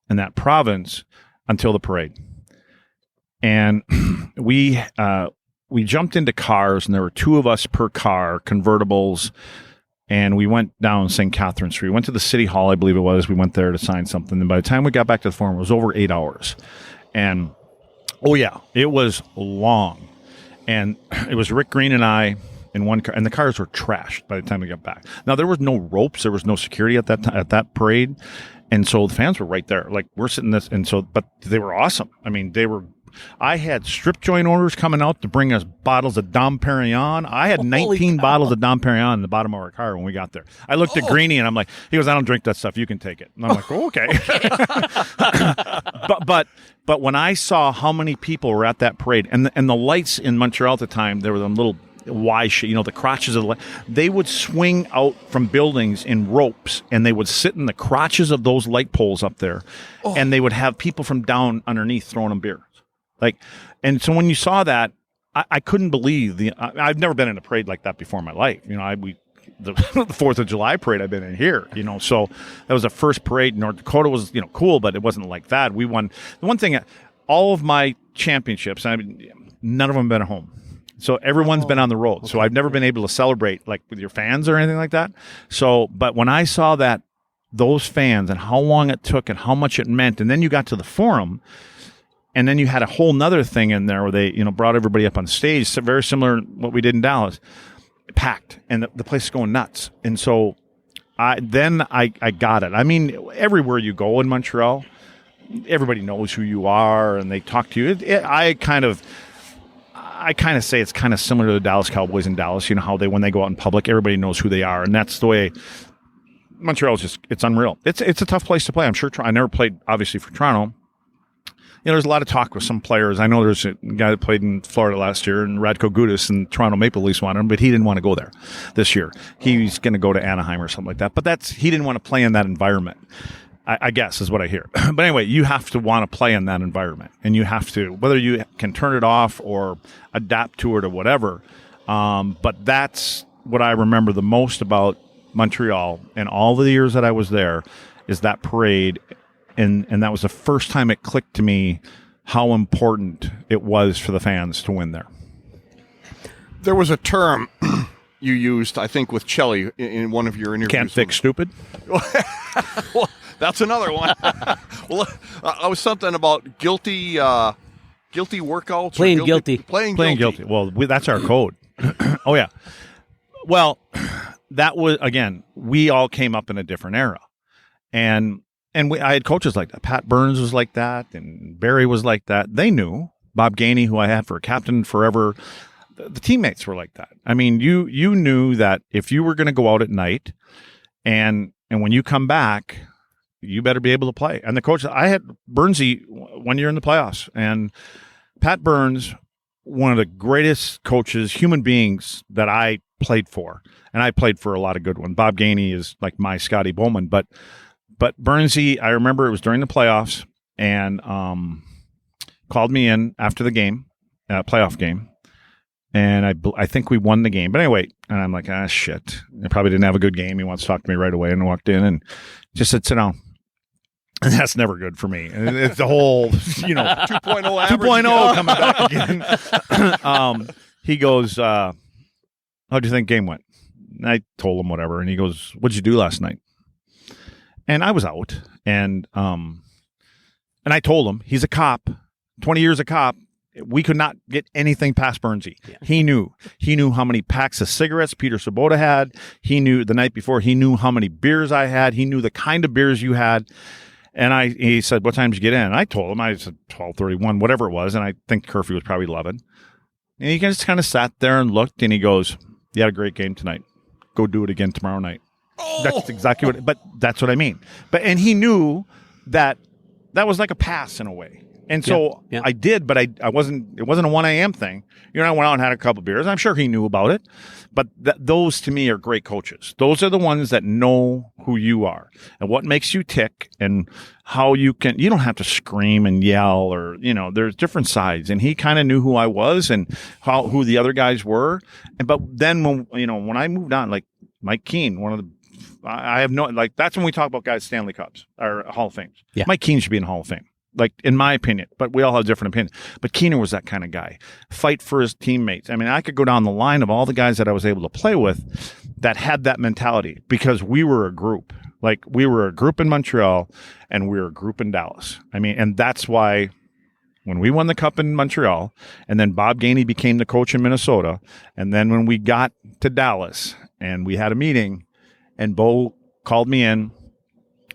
and that province until the parade. And we jumped into cars, and there were two of us per car, convertibles, And we went down St. Catherine Street. We went to the City Hall, I believe it was. We went there to sign something. And by the time we got back to the Forum, it was over 8 hours. And, oh, yeah, it was long. And it was Rick Green and I in one car. And the cars were trashed by the time we got back. Now, there was no ropes. There was no security at that parade. And so the fans were right there. Like, we're sitting this. And so, but they were awesome. I mean, I had strip joint orders coming out to bring us bottles of Dom Perignon. I had 19 bottles of Dom Perignon in the bottom of our car when we got there. I looked at Greeny and I'm like, he goes, I don't drink that stuff. You can take it. And I'm like, oh, okay. but when I saw how many people were at that parade and the lights in Montreal at the time, there were them little the crotches of the light. They would swing out from buildings in ropes and they would sit in the crotches of those light poles up there. And they would have people from down underneath throwing them beer. And so when you saw that, I couldn't believe I've never been in a parade like that before in my life. The 4th of July parade I've been in here, so that was the first parade. North Dakota was, cool, but it wasn't like that. We won. The one thing, all of my championships, none of them have been at home. So everyone's been on the road. Okay. So I've never been able to celebrate like with your fans or anything like that. So, but when I saw those fans and how long it took and how much it meant, and then you got to the Forum, and then you had a whole nother thing in there where they, brought everybody up on stage, so very similar to what we did in Dallas, packed, and the place is going nuts. And so I got it. I mean, everywhere you go in Montreal, everybody knows who you are, and they talk to you. I kind of say it's kind of similar to the Dallas Cowboys in Dallas. How when they go out in public, everybody knows who they are, and that's the way. Montreal is it's unreal. It's a tough place to play. I'm sure. I never played obviously for Toronto. There's a lot of talk with some players. I know there's a guy that played in Florida last year, and Radko Gudas, and Toronto Maple Leafs wanted him, but he didn't want to go there this year. He's going to go to Anaheim or something like that. But he didn't want to play in that environment, I guess, is what I hear. But anyway, you have to want to play in that environment, and you have to, whether you can turn it off or adapt to it or whatever. But that's what I remember the most about Montreal and all the years that I was there is that parade. And that was the first time it clicked to me how important it was for the fans to win there. There was a term you used, I think, with Chelly in one of your interviews. Can't fix stupid? Well, that's another one. Well, I was something about guilty workouts. Playing guilty. Playing guilty. Well, that's our code. Oh, yeah. Well, that was, again, we all came up in a different era. And I had coaches like that. Pat Burns was like that, and Barry was like that. They knew. Bob Gainey, who I had for a captain forever, the teammates were like that. I mean, you knew that if you were going to go out at night, and when you come back, you better be able to play. And the coach, I had Burnsy 1 year in the playoffs, and Pat Burns, one of the greatest coaches, human beings that I played for, and I played for a lot of good ones. Bob Gainey is like my Scotty Bowman, But Burnsy, I remember it was during the playoffs, and called me in after the game, playoff game, and I think we won the game. But anyway, and I'm like, shit. I probably didn't have a good game. He wants to talk to me right away, and I walked in and just said, sit down. And that's never good for me. And it's the whole, 2.0 average. 2.0 coming back again. He goes, how do you think game went? And I told him whatever, and he goes, what'd you do last night? And I was out, and I told him, he's a cop, 20 years a cop. We could not get anything past Burnsy. Yeah. He knew how many packs of cigarettes Peter Sabota had. He knew the night before, he knew how many beers I had. He knew the kind of beers you had. And he said, what time did you get in? And I told him, I said 12:31, whatever it was. And I think curfew was probably 11. And he just kind of sat there and looked, and he goes, you had a great game tonight. Go do it again tomorrow night. Oh. That's exactly but that's what I mean. And he knew that was like a pass in a way. And so I did, but I wasn't, it wasn't a 1 a.m. thing. I went out and had a couple of beers. I'm sure he knew about it, but those to me are great coaches. Those are the ones that know who you are and what makes you tick and how you don't have to scream and yell or, there's different sides. And he kind of knew who I was and who the other guys were. But then when I moved on, like Mike Keane, I have that's when we talk about guys, Stanley Cups or Hall of Fame. Yeah. Mike Keane should be in the Hall of Fame. Like, in my opinion, but we all have different opinions. But Keener was that kind of guy. Fight for his teammates. I mean, I could go down the line of all the guys that I was able to play with. that had that mentality, because we were a group. Like, we were a group in Montreal and we were a group in Dallas. I mean, and that's why when we won the cup in Montreal, and then Bob Gainey became the coach in Minnesota, and then when we got to Dallas and we had a meeting, and Bo called me in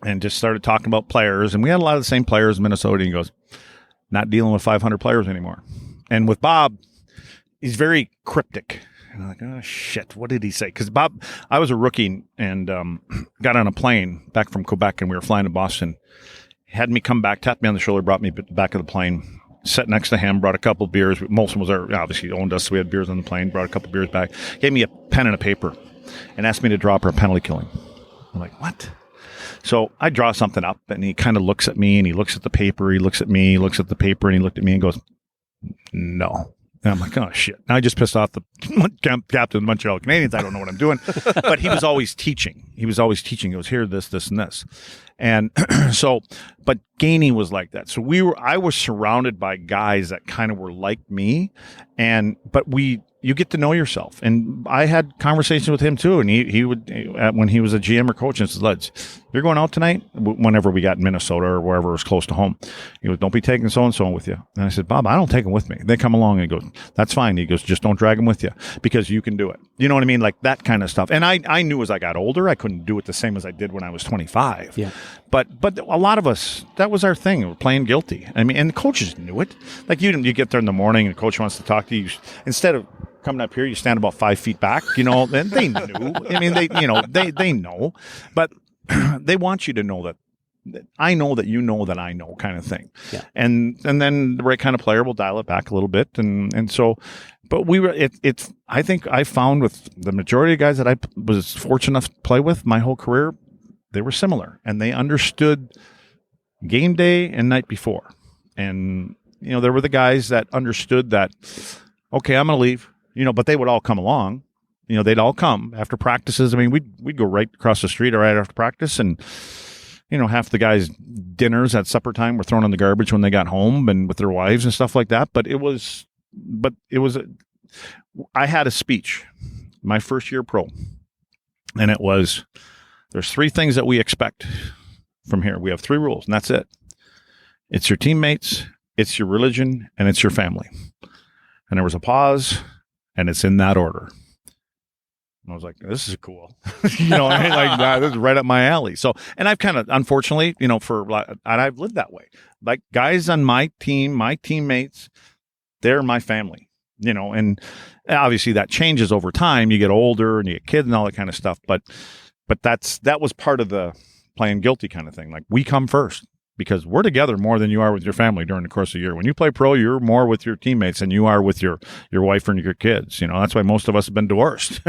and just started talking about players, and we had a lot of the same players in Minnesota, and he goes, not dealing with 500 players anymore. And with Bob, he's very cryptic. And I'm like, oh, shit, what did he say? Because Bob, I was a rookie and got on a plane back from Quebec, and we were flying to Boston. He had me come back, tapped me on the shoulder, brought me back of the plane, sat next to him, brought a couple of beers. Molson was there, obviously owned us, so we had beers on the plane, brought a couple of beers back, gave me a pen and a paper, and asked me to draw up a penalty killing. I'm like, what? So I draw something up, and he kind of looks at me, and he looks at the paper, he looks at me, he looks at the paper, and he looked at me and goes, no. And I'm like, oh, shit. Now I just pissed off the captain of the Montreal Canadiens. I don't know what I'm doing. But he was always teaching. He goes, here, this, and this. And so, but Gainey was like that. So I was surrounded by guys that kind of were like me. But you get to know yourself. And I had conversations with him too. And he would, when he was a GM or coach, and says, Luds, you're going out tonight? Whenever we got in Minnesota or wherever was close to home, he goes, don't be taking so-and-so with you. And I said, Bob, I don't take them with me. They come along, and he goes, that's fine. He goes, just don't drag them with you, because you can do it. You know what I mean? Like that kind of stuff. And I knew as I got older, I couldn't do it the same as I did when I was 25. Yeah. But a lot of us, that was our thing. We're playing guilty. I mean, and the coaches knew it. Like you get there in the morning and the coach wants to talk to you. Instead of coming up here, you stand about 5 feet back, and they knew. I mean, they know, but they want you to know that I know that you know that I know, kind of thing. Yeah. And then the right kind of player will dial it back a little bit. And so, but it's, I think I found with the majority of guys that I was fortunate enough to play with my whole career, they were similar, and they understood game day and night before. And, there were the guys that understood that, okay, I'm going to leave, but they would all come along. They'd all come after practices. I mean, we'd go right across the street right after practice, and, half the guys' dinners at supper time were thrown in the garbage when they got home and with their wives and stuff like that. I had a speech my first year pro, and it was, there's 3 things that we expect from here. We have 3 rules, and that's it. It's your teammates, it's your religion, and it's your family. And there was a pause, and it's in that order. And I was like, this is cool. This is right up my alley. So, and I've kind of, unfortunately, and I've lived that way. Like, guys on my team, my teammates, they're my family, and obviously that changes over time. You get older and you get kids and all that kind of stuff. But that was part of the playing guilty kind of thing. Like, we come first, because we're together more than you are with your family during the course of the year. When you play pro, you're more with your teammates than you are with your wife and your kids. That's why most of us have been divorced.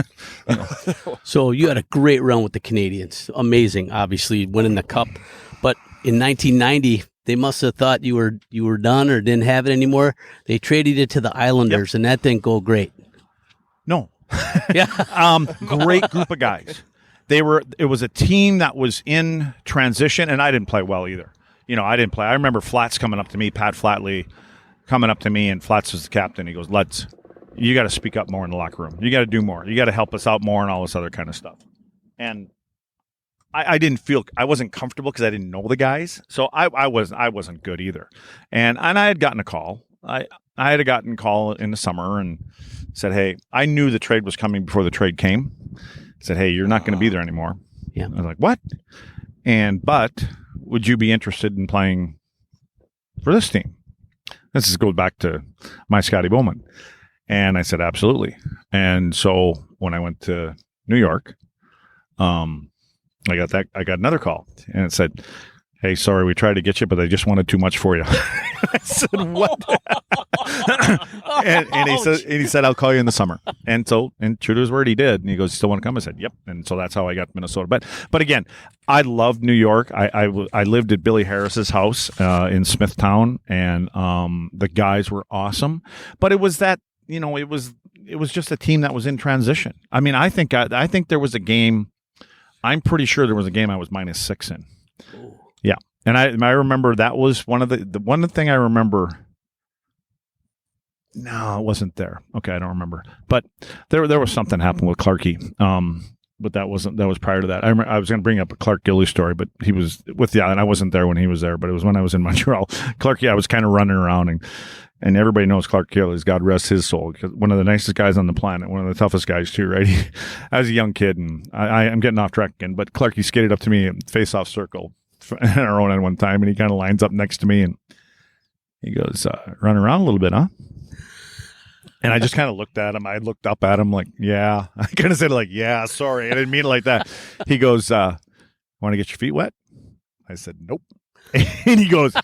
So you had a great run with the Canadiens. Amazing, obviously, winning the cup. But in 1990, they must have thought you were done or didn't have it anymore. They traded it to the Islanders, and that didn't go great. No. Yeah. Great group of guys. It was a team that was in transition, and I didn't play well either. I didn't play. I remember Flats coming up to me, Pat Flatley coming up to me, and Flats was the captain. He goes, Lutz, you got to speak up more in the locker room. You got to do more. You got to help us out more and all this other kind of stuff. And I wasn't comfortable because I didn't know the guys. So I wasn't good either. And I had gotten a call. I had gotten a call in the summer and said, hey, I knew the trade was coming before the trade came. I said, hey, you're not going to be there anymore. Yeah. I was like, what? But would you be interested in playing for this team? This goes back to my Scotty Bowman. And I said, absolutely. And so when I went to New York, I got another call, and it said, hey, sorry, we tried to get you, but they just wanted too much for you. I said, what? and he said, I'll call you in the summer. And so, and true to his word, he did. And he goes, you still want to come? I said, yep. And so that's how I got to Minnesota. But again, I loved New York. I lived at Billy Harris's house in Smithtown, and the guys were awesome. But it was that, it was just a team that was in transition. I mean, I think there was a game. I'm pretty sure there was a game I was -6 in. Ooh. Yeah. And I remember that was one of the one thing I remember. No, it wasn't there. Okay, I don't remember. But there was something happened with Clarkey. but that was prior to that. I was going to bring up a Clark Gilly story, but he was with the island. I wasn't there when he was there, but it was when I was in Montreal. Clark, I was kind of running around, and everybody knows Clark Gillies, God rest his soul, because one of the nicest guys on the planet, one of the toughest guys too, right? I was a young kid, and I'm getting off track again, but Clark, he skated up to me in face-off circle in our own end one time, and he kind of lines up next to me, and he goes, run around a little bit, huh? And I just kind of looked at him. I looked up at him like, yeah. I kind of said like, yeah, sorry. I didn't mean it like that. He goes, want to get your feet wet? I said, nope. And he goes,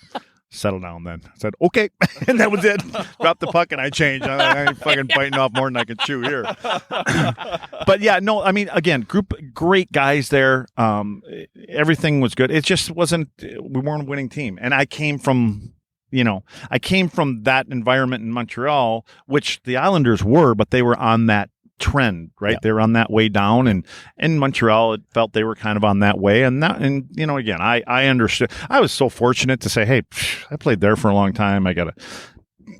settle down then. I said, okay. And that was it. Dropped the puck and I changed. I ain't fucking biting off more than I can chew here. But yeah, no, I mean, again, great guys there. Everything was good. It just wasn't, we weren't a winning team. And I came from that environment in Montreal, which the Islanders were, but they were on that trend, right? Yeah. They were on that way down, and in Montreal, it felt they were kind of on that way. And again, I understood. I was so fortunate to say, hey, I played there for a long time. I got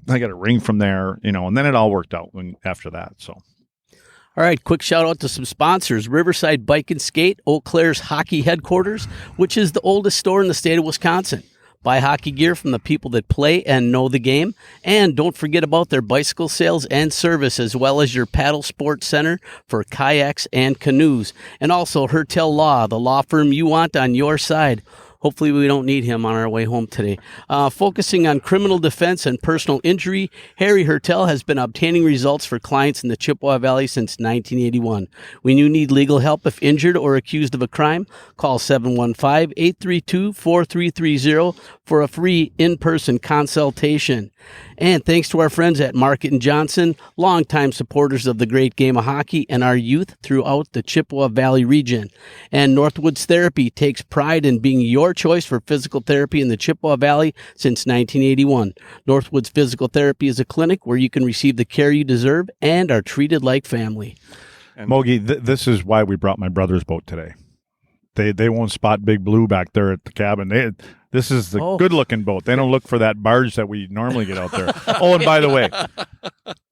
a ring from there, and then it all worked out after that. So. All right, quick shout out to some sponsors. Riverside Bike and Skate, Eau Claire's hockey headquarters, which is the oldest store in the state of Wisconsin. Buy hockey gear from the people that play and know the game. And don't forget about their bicycle sales and service, as well as your paddle sports center for kayaks and canoes. And also Hertel Law, the law firm you want on your side. Hopefully we don't need him on our way home today. Focusing on criminal defense and personal injury, Harry Hertel has been obtaining results for clients in the Chippewa Valley since 1981. When you need legal help if injured or accused of a crime, call 715-832-4330 for a free in-person consultation. And thanks to our friends at Market & Johnson, longtime supporters of the great game of hockey and our youth throughout the Chippewa Valley region. And Northwoods Therapy takes pride in being your choice for physical therapy in the Chippewa Valley since 1981. Northwoods Physical Therapy is a clinic where you can receive the care you deserve and are treated like family. And Mogi, this is why we brought my brother's boat today. They won't spot Big Blue back there at the cabin. This is the good-looking boat. They don't look for that barge that we normally get out there. Oh, and by the way,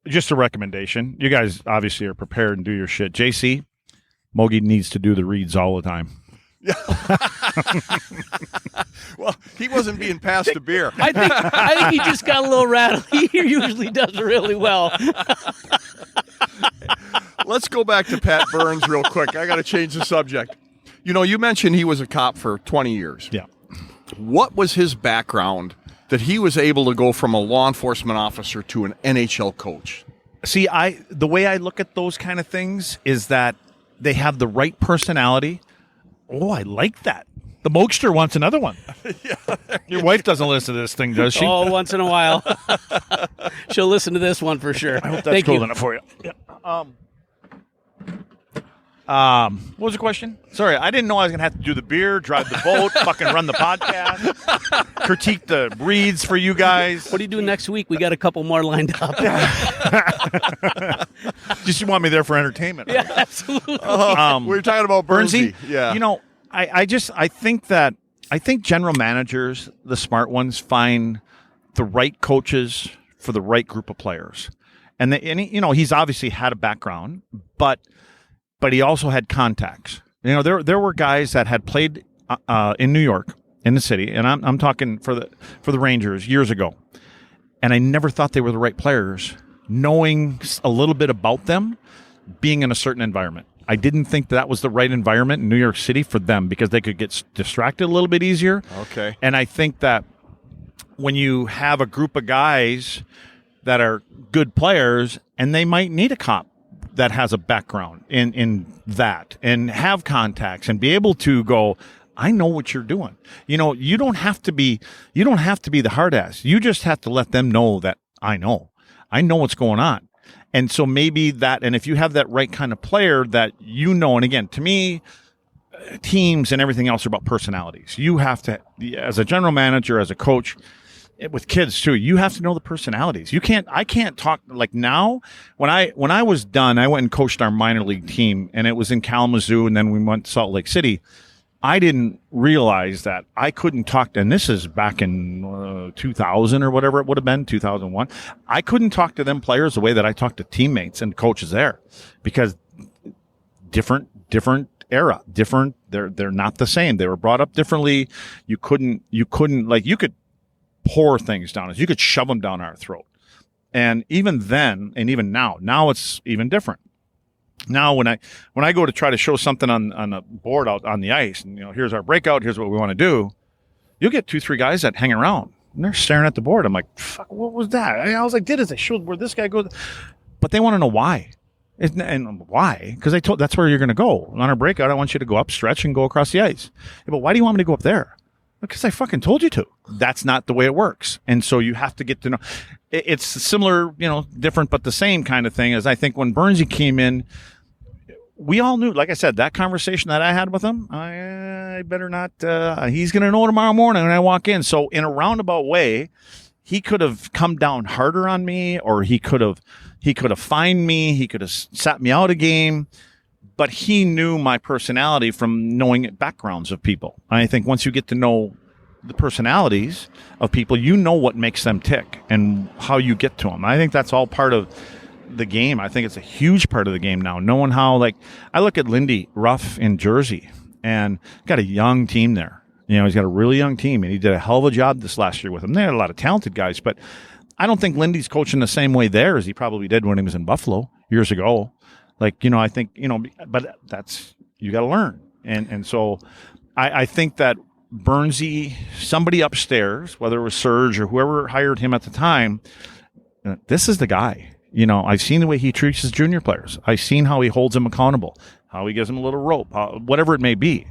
just a recommendation. You guys obviously are prepared and do your shit. JC, Mogi needs to do the reads all the time. Yeah. Well, he wasn't being passed a beer. I think he just got a little rattled. He usually does really well. Let's go back to Pat Burns real quick. I got to change the subject. You mentioned he was a cop for 20 years. Yeah. What was his background that he was able to go from a law enforcement officer to an NHL coach? See, the way I look at those kind of things is that they have the right personality. Oh, I like that. The Mokester wants another one. Yeah, your wife doesn't listen to this thing, does she? Oh, once in a while. She'll listen to this one for sure. I hope that's cool enough for you. Yeah. What was the question? Sorry, I didn't know I was going to have to do the beer, drive the boat, fucking run the podcast, critique the reads for you guys. What do you do next week? We got a couple more lined up. Just you want me there for entertainment. Yeah, absolutely. We were talking about Burnsy. Yeah. I think general managers, the smart ones, find the right coaches for the right group of players. And he's obviously had a background, but he also had contacts. There were guys that had played in New York, in the city, and I'm talking for the Rangers years ago, and I never thought they were the right players, knowing a little bit about them, being in a certain environment. I didn't think that was the right environment in New York City for them because they could get distracted a little bit easier. Okay. And I think that when you have a group of guys that are good players, and they might need a cop that has a background in that and have contacts and be able to go, I know what you're doing. You don't have to be the hard ass. You just have to let them know that I know what's going on. And so maybe that, and if you have that right kind of player that and again, to me, teams and everything else are about personalities. You have to, as a general manager, as a coach, with kids too, you have to know the personalities. I can't talk like now. When I was done, I went and coached our minor league team, and it was in Kalamazoo, and then we went to Salt Lake City. I didn't realize that I couldn't talk to, and this is back in 2000 or whatever it would have been, 2001. I couldn't talk to them players the way that I talked to teammates and coaches there, because different different era, different. They're not the same. They were brought up differently. You couldn't like, you could pour things down us. You could shove them down our throat. And even then, and even now it's even different. Now, when I go to try to show something on a board out on the ice, and here's our breakout, here's what we want to do, you'll get 2-3 guys that hang around and they're staring at the board. I'm like, fuck, what was that? I was like, I showed where this guy goes, but they want to know why. And why? Because that's where you're going to go on our breakout. I want you to go up, stretch, and go across the ice. Yeah, but why do you want me to go up there? Because I fucking told you to. That's not the way it works. And so you have to get to know. It's similar, different but the same kind of thing. As I think when Burnsy came in, we all knew, like I said, that conversation that I had with him, I better not, he's going to know tomorrow morning when I walk in. So in a roundabout way, he could have come down harder on me, or he could have fined me. He could have sat me out a game. But he knew my personality from knowing backgrounds of people. I think once you get to know the personalities of people, you know what makes them tick and how you get to them. I think that's all part of the game. I think it's a huge part of the game now, knowing how, like, I look at Lindy Ruff in Jersey and got a young team there. He's got a really young team, and he did a hell of a job this last year with them. They had a lot of talented guys, but I don't think Lindy's coaching the same way there as he probably did when he was in Buffalo years ago. Like, I think, but that's, you got to learn. And so I think that Burnsy, somebody upstairs, whether it was Serge or whoever hired him at the time, this is the guy. I've seen the way he treats his junior players. I've seen how he holds them accountable, how he gives them a little rope, whatever it may be.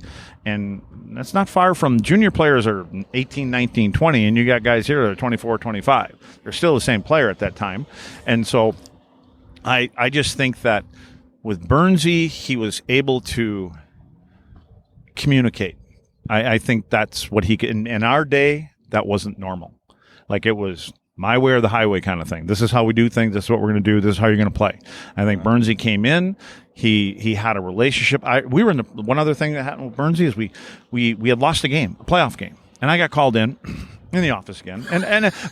And that's not far from junior players are 18, 19, 20, and you got guys here that are 24, 25. They're still the same player at that time. And so I just think that with Burnsy, he was able to communicate. I think that's what he could. In our day, that wasn't normal. Like, it was my way or the highway kind of thing. This is how we do things. This is what we're going to do. This is how you're going to play. I think Burnsy came in. He had a relationship. We were in one other thing that happened with Burnsy is we had lost a game, a playoff game, and I got called in the office again.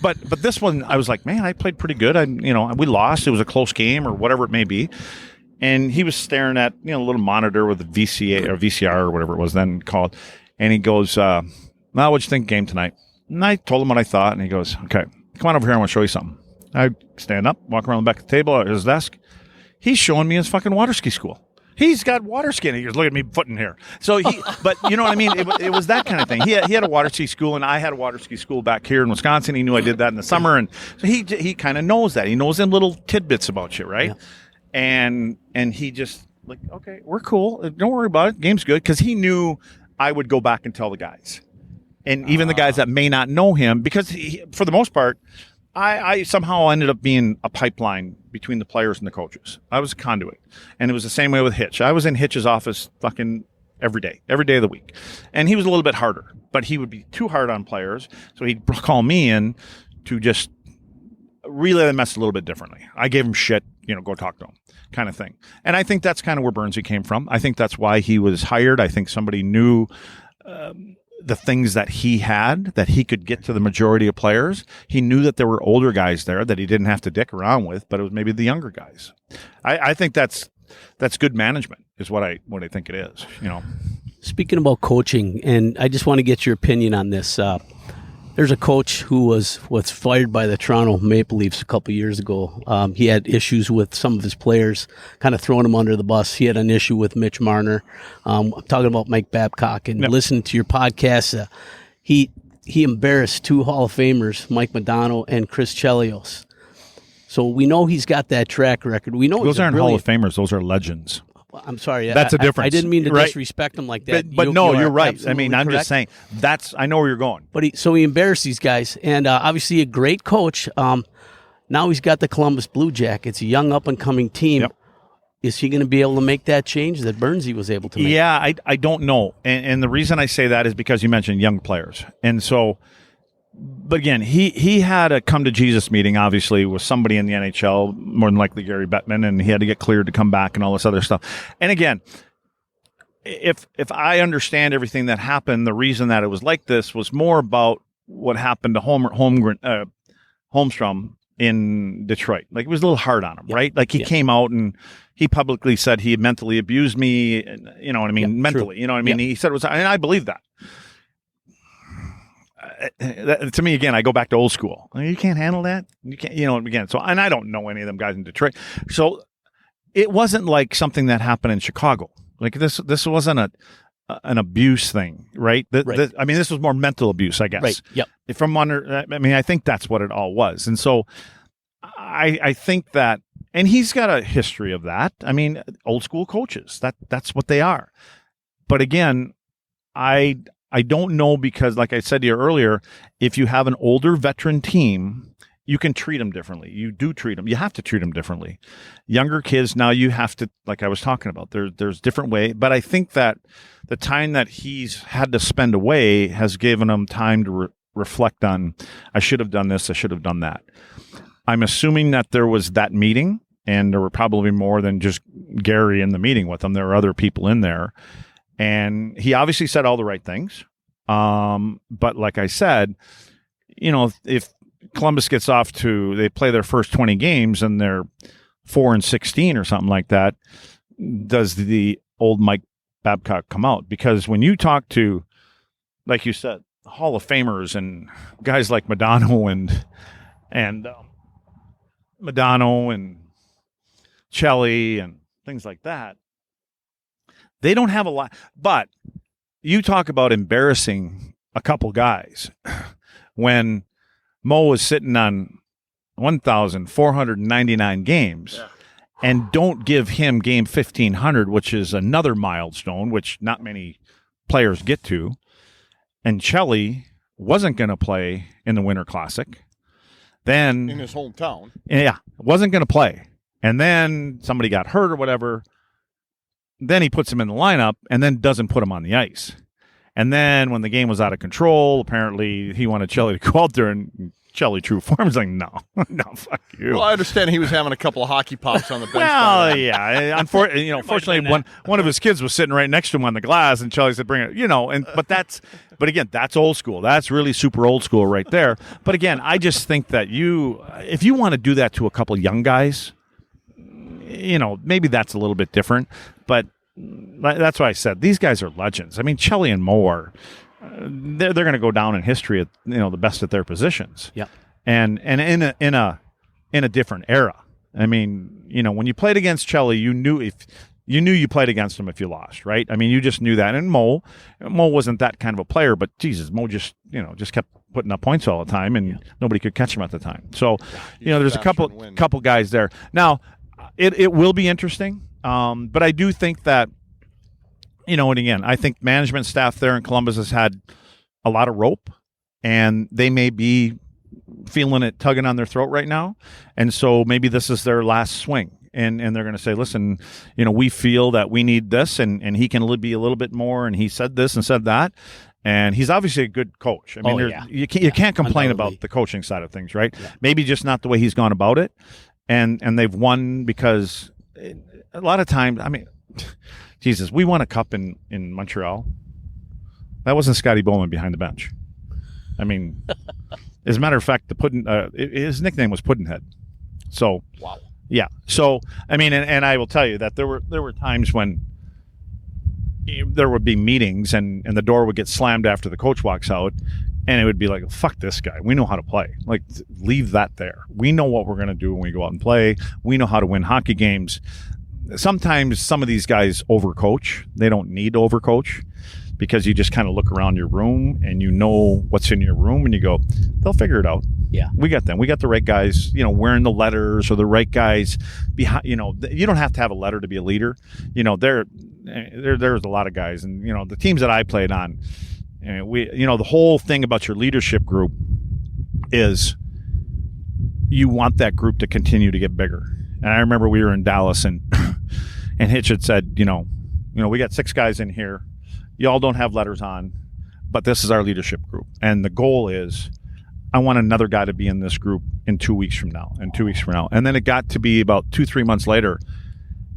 But this one, I was like, man, I played pretty good. We lost. It was a close game or whatever it may be. And he was staring at a little monitor with a VCA or VCR or whatever it was then called. And he goes, "Now, what'd you think of the game tonight?" And I told him what I thought, and he goes, "Okay, come on over here. I want to show you something." I stand up, walk around the back of the table at his desk. He's showing me his fucking water ski school. He's got water skiing. He goes, "Look at me footing here." So but you know what I mean? It was that kind of thing. He had a water ski school, and I had a water ski school back here in Wisconsin. He knew I did that in the summer, and so he kind of knows that. He knows them little tidbits about you, right? Yeah. And he just like, okay, we're cool. Don't worry about it. Game's good, because he knew I would go back and tell the guys, and even the guys that may not know him, because for the most part, I somehow ended up being a pipeline between the players and the coaches. I was a conduit. And it was the same way with Hitch. I was in Hitch's office fucking every day of the week. And he was a little bit harder, but he would be too hard on players. So he'd call me in to just relay the message a little bit differently. I gave him shit, go talk to him kind of thing. And I think that's kind of where Burnsy came from. I think that's why he was hired. I think somebody knew the things that he had, that he could get to the majority of players. He knew that there were older guys there that he didn't have to dick around with, but it was maybe the younger guys. I think that's good management is what I think it is. Speaking about coaching, and I just want to get your opinion on this. There's a coach who was fired by the Toronto Maple Leafs a couple years ago. He had issues with some of his players, kind of throwing him under the bus. He had an issue with Mitch Marner. I'm talking about Mike Babcock. And listening to your podcast, he embarrassed two Hall of Famers, Mike Modano and Chris Chelios. So we know he's got that track record. We know those aren't Hall of Famers; those are legends. I'm sorry. That's a difference. I didn't mean to disrespect him like that. But no, you're right. I mean, I'm just saying I know where you're going. But he embarrassed these guys, and obviously a great coach. Now he's got the Columbus Blue Jackets, a young up and coming team. Yep. Is he going to be able to make that change that Burnsy was able to make? Yeah, I don't know. And the reason I say that is because you mentioned young players. And so, but again, he had a come to Jesus meeting, obviously, with somebody in the NHL, more than likely Gary Bettman, and he had to get cleared to come back and all this other stuff. And again, if I understand everything that happened, the reason that it was like this was more about what happened to Holmstrom in Detroit. Like, it was a little hard on him, right? Like, he came out and he publicly said he mentally abused me, you know what I mean? Mentally, you know what I mean? He said it was, and I believe that. To me, again, I go back to old school. You can't handle that. You can't, you know, again. So, and I don't know any of them guys in Detroit. So it wasn't like something that happened in Chicago. Like, this wasn't an abuse thing, right? I mean, this was more mental abuse, I guess. Right. Yep. I think that's what it all was. And so I think that, and he's got a history of that. I mean, old school coaches, that's what they are. But again, I don't know, because like I said to you earlier, if you have an older veteran team, you can treat them differently. You do treat them. You have to treat them differently. Younger kids, now you have to, like I was talking about, there's different way. But I think that the time that he's had to spend away has given him time to reflect on, I should have done this, I should have done that. I'm assuming that there was that meeting, and there were probably more than just Gary in the meeting with him. There were other people in there. And he obviously said all the right things. But like I said, you know, if Columbus gets off to, they play their first 20 games and they're 4-16 or something like that, does the old Mike Babcock come out? Because when you talk to, like you said, Hall of Famers and guys like Madonna and Chelly and things like that, they don't have a lot. But you talk about embarrassing a couple guys. When Mo was sitting on 1,499 games, and don't give him game 1,500, which is another milestone, which not many players get to. And Chelly wasn't going to play in the Winter Classic. Then in his hometown. Yeah, wasn't going to play. And then somebody got hurt or whatever. Then he puts him in the lineup and then doesn't put him on the ice. And then when the game was out of control, apparently he wanted Chelly to go out there, and Chelly, true form, is like, no, fuck you. Well, I understand he was having a couple of hockey pops on the bench. Well, yeah. Unfortunately, one of his kids was sitting right next to him on the glass, and Chelly said, bring it, but again, that's old school. That's really super old school right there. But again, I just think that if you want to do that to a couple young guys, maybe that's a little bit different, but that's why I said these guys are legends. I mean, Chelly and Mo are, they're going to go down in history at the best at their positions. Yeah, and in a different era. I mean, when you played against Chelly, you knew you played against him if you lost, right? I mean, you just knew that. And Mo wasn't that kind of a player, but Jesus, Mo just kept putting up points all the time, and nobody could catch him at the time. So, there's a couple guys there. Now, it will be interesting, but I do think that, and again, I think management staff there in Columbus has had a lot of rope, and they may be feeling it tugging on their throat right now. And so maybe this is their last swing. And they're going to say, listen, we feel that we need this, and he can be a little bit more, and he said this and said that. And he's obviously a good coach. I mean, you can't complain about the coaching side of things, right? Yeah. Maybe just not the way he's gone about it. And they've won because a lot of times, I mean, Jesus, we won a cup in Montreal. That wasn't Scotty Bowman behind the bench. I mean, as a matter of fact, his nickname was Puddinhead. So, wow. Yeah. So, I mean, and I will tell you that there were times when there would be meetings and the door would get slammed after the coach walks out, and it would be like, fuck this guy. We know how to play. Like, leave that there. We know what we're going to do when we go out and play. We know how to win hockey games. Sometimes some of these guys overcoach. They don't need to overcoach, because you just kind of look around your room and what's in your room, and you go, they'll figure it out. Yeah. We got them. We got the right guys, wearing the letters, or the right guys behind, you don't have to have a letter to be a leader. There's a lot of guys, and, the teams that I played on, the whole thing about your leadership group is you want that group to continue to get bigger. And I remember we were in Dallas, and Hitch had said, we got 6 guys in here. Y'all don't have letters on, but this is our leadership group. And the goal is, I want another guy to be in this group in 2 weeks from now, and 2 weeks from now. And then it got to be about 2-3 months later,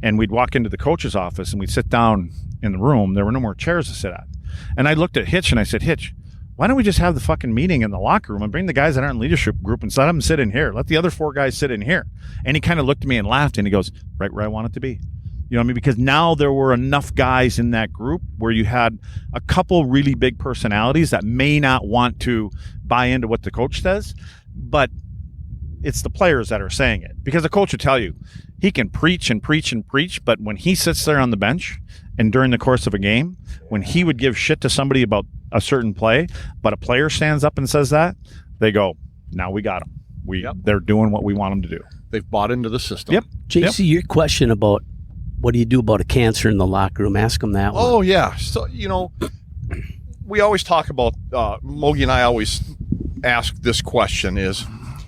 and we'd walk into the coach's office and we'd sit down in the room. There were no more chairs to sit at. And I looked at Hitch and I said, Hitch, why don't we just have the fucking meeting in the locker room and bring the guys that aren't in leadership group and let them sit in here. Let the other 4 guys sit in here. And he kind of looked at me and laughed, and he goes, right where I want it to be. You know what I mean? Because now there were enough guys in that group where you had a couple really big personalities that may not want to buy into what the coach says, but it's the players that are saying it. Because the coach will tell you, he can preach and preach and preach, but when he sits there on the bench and during the course of a game, when he would give shit to somebody about a certain play, but a player stands up and says that, they go, now we got them. They're doing what we want them to do. They've bought into the system. Yep. JC, your question about what do you do about a cancer in the locker room? Ask him that one. Oh, yeah. So, we always talk about, Mogi and I always ask this question is,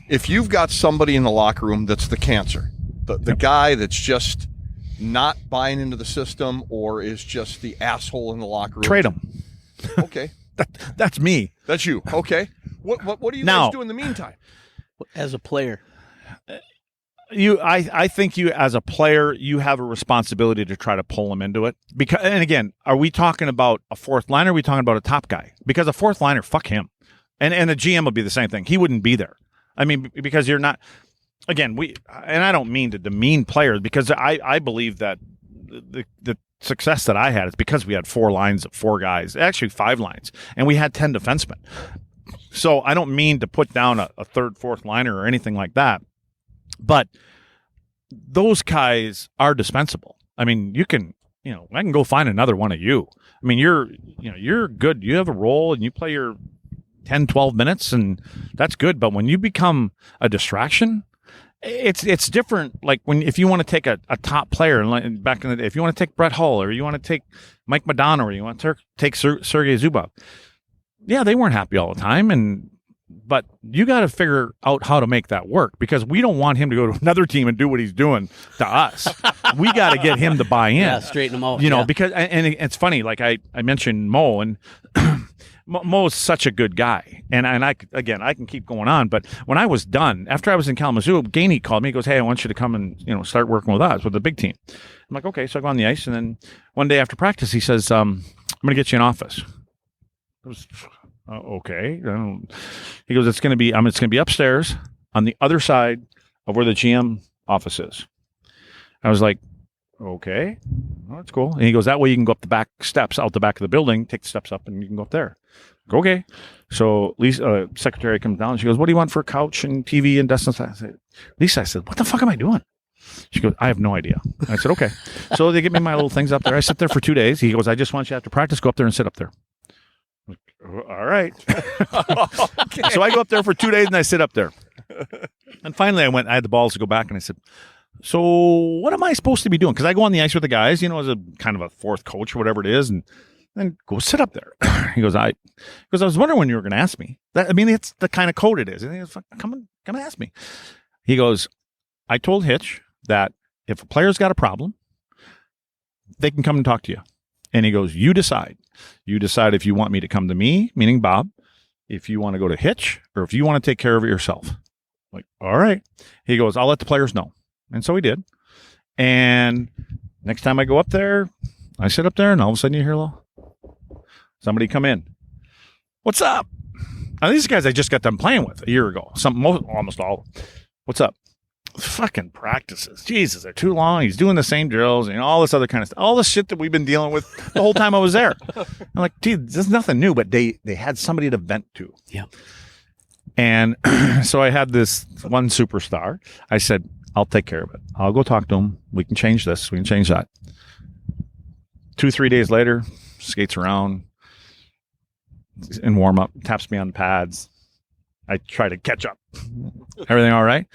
if you've got somebody in the locker room that's the cancer, the guy that's just not buying into the system or is just the asshole in the locker room. Trade him. Okay. That's me. That's you. Okay. What do you guys do in the meantime? As a player. I think you as a player, you have a responsibility to try to pull them into it. Because, and again, are we talking about a 4th liner? Or are we talking about a top guy? Because a 4th liner, fuck him. And the GM would be the same thing. He wouldn't be there. I mean, because you're not, again, and I don't mean to demean players, because I believe that the success that I had is because we had 4 lines of 4 guys, actually 5 lines, and we had 10 defensemen. So I don't mean to put down a 3rd, 4th liner or anything like that. But those guys are dispensable. I mean, I can go find another one of you. I mean, you're good. You have a role and you play your 10, 12 minutes and that's good. But when you become a distraction, it's different. Like if you want to take a top player and back in the day, if you want to take Brett Hull or you want to take Mike Madonna or you want to take Sergei Zubov. Yeah, they weren't happy all the time. But you got to figure out how to make that work because we don't want him to go to another team and do what he's doing to us. We got to get him to buy in. Yeah, straighten him out. Because and it's funny. Like I mentioned Mo, and Mo's such a good guy. And I can keep going on. But when I was done, after I was in Kalamazoo, Gainey called me. He goes, "Hey, I want you to come and start working with us with the big team." I'm like, "Okay." So I go on the ice, and then one day after practice, he says, "I'm going to get you an office." It was. Okay. He goes, it's going to be upstairs on the other side of where the GM office is. I was like, okay, well, that's cool. And he goes, that way you can go up the back steps out the back of the building, take the steps up and you can go up there. Go, okay. So Lisa, secretary comes down and she goes, what do you want for a couch and TV and desk? I said, Lisa, I said, what the fuck am I doing? She goes, I have no idea. I said, okay. So they give me my little things up there. I sit there for 2 days. He goes, I just want you after practice, go up there and sit up there. All right. Okay. So I go up there for 2 days and I sit up there. And finally I had the balls to go back and I said, so what am I supposed to be doing? Because I go on the ice with the guys, as a kind of a 4th coach or whatever it is, and then go sit up there. He goes, I was wondering when you were going to ask me. It's the kind of code it is. And he goes, come and ask me. He goes, I told Hitch that if a player's got a problem, they can come and talk to you. And he goes, you decide. You decide if you want me to come to me, meaning Bob, if you want to go to Hitch, or if you want to take care of it yourself. I'm like, all right. He goes, I'll let the players know. And so he did. And next time I go up there, I sit up there, and all of a sudden you hear somebody come in. What's up? Now, these guys I just got done playing with a year ago. Almost all of them. What's up? Fucking practices. Jesus, they're too long. He's doing the same drills and all this other kind of stuff. All the shit that we've been dealing with the whole time I was there. I'm like, dude, this is nothing new, but they had somebody to vent to. Yeah. And so I had this one superstar. I said, I'll take care of it. I'll go talk to him. We can change this. We can change that. 2-3 days later, skates around in warm up, taps me on the pads. I try to catch up. Everything all right?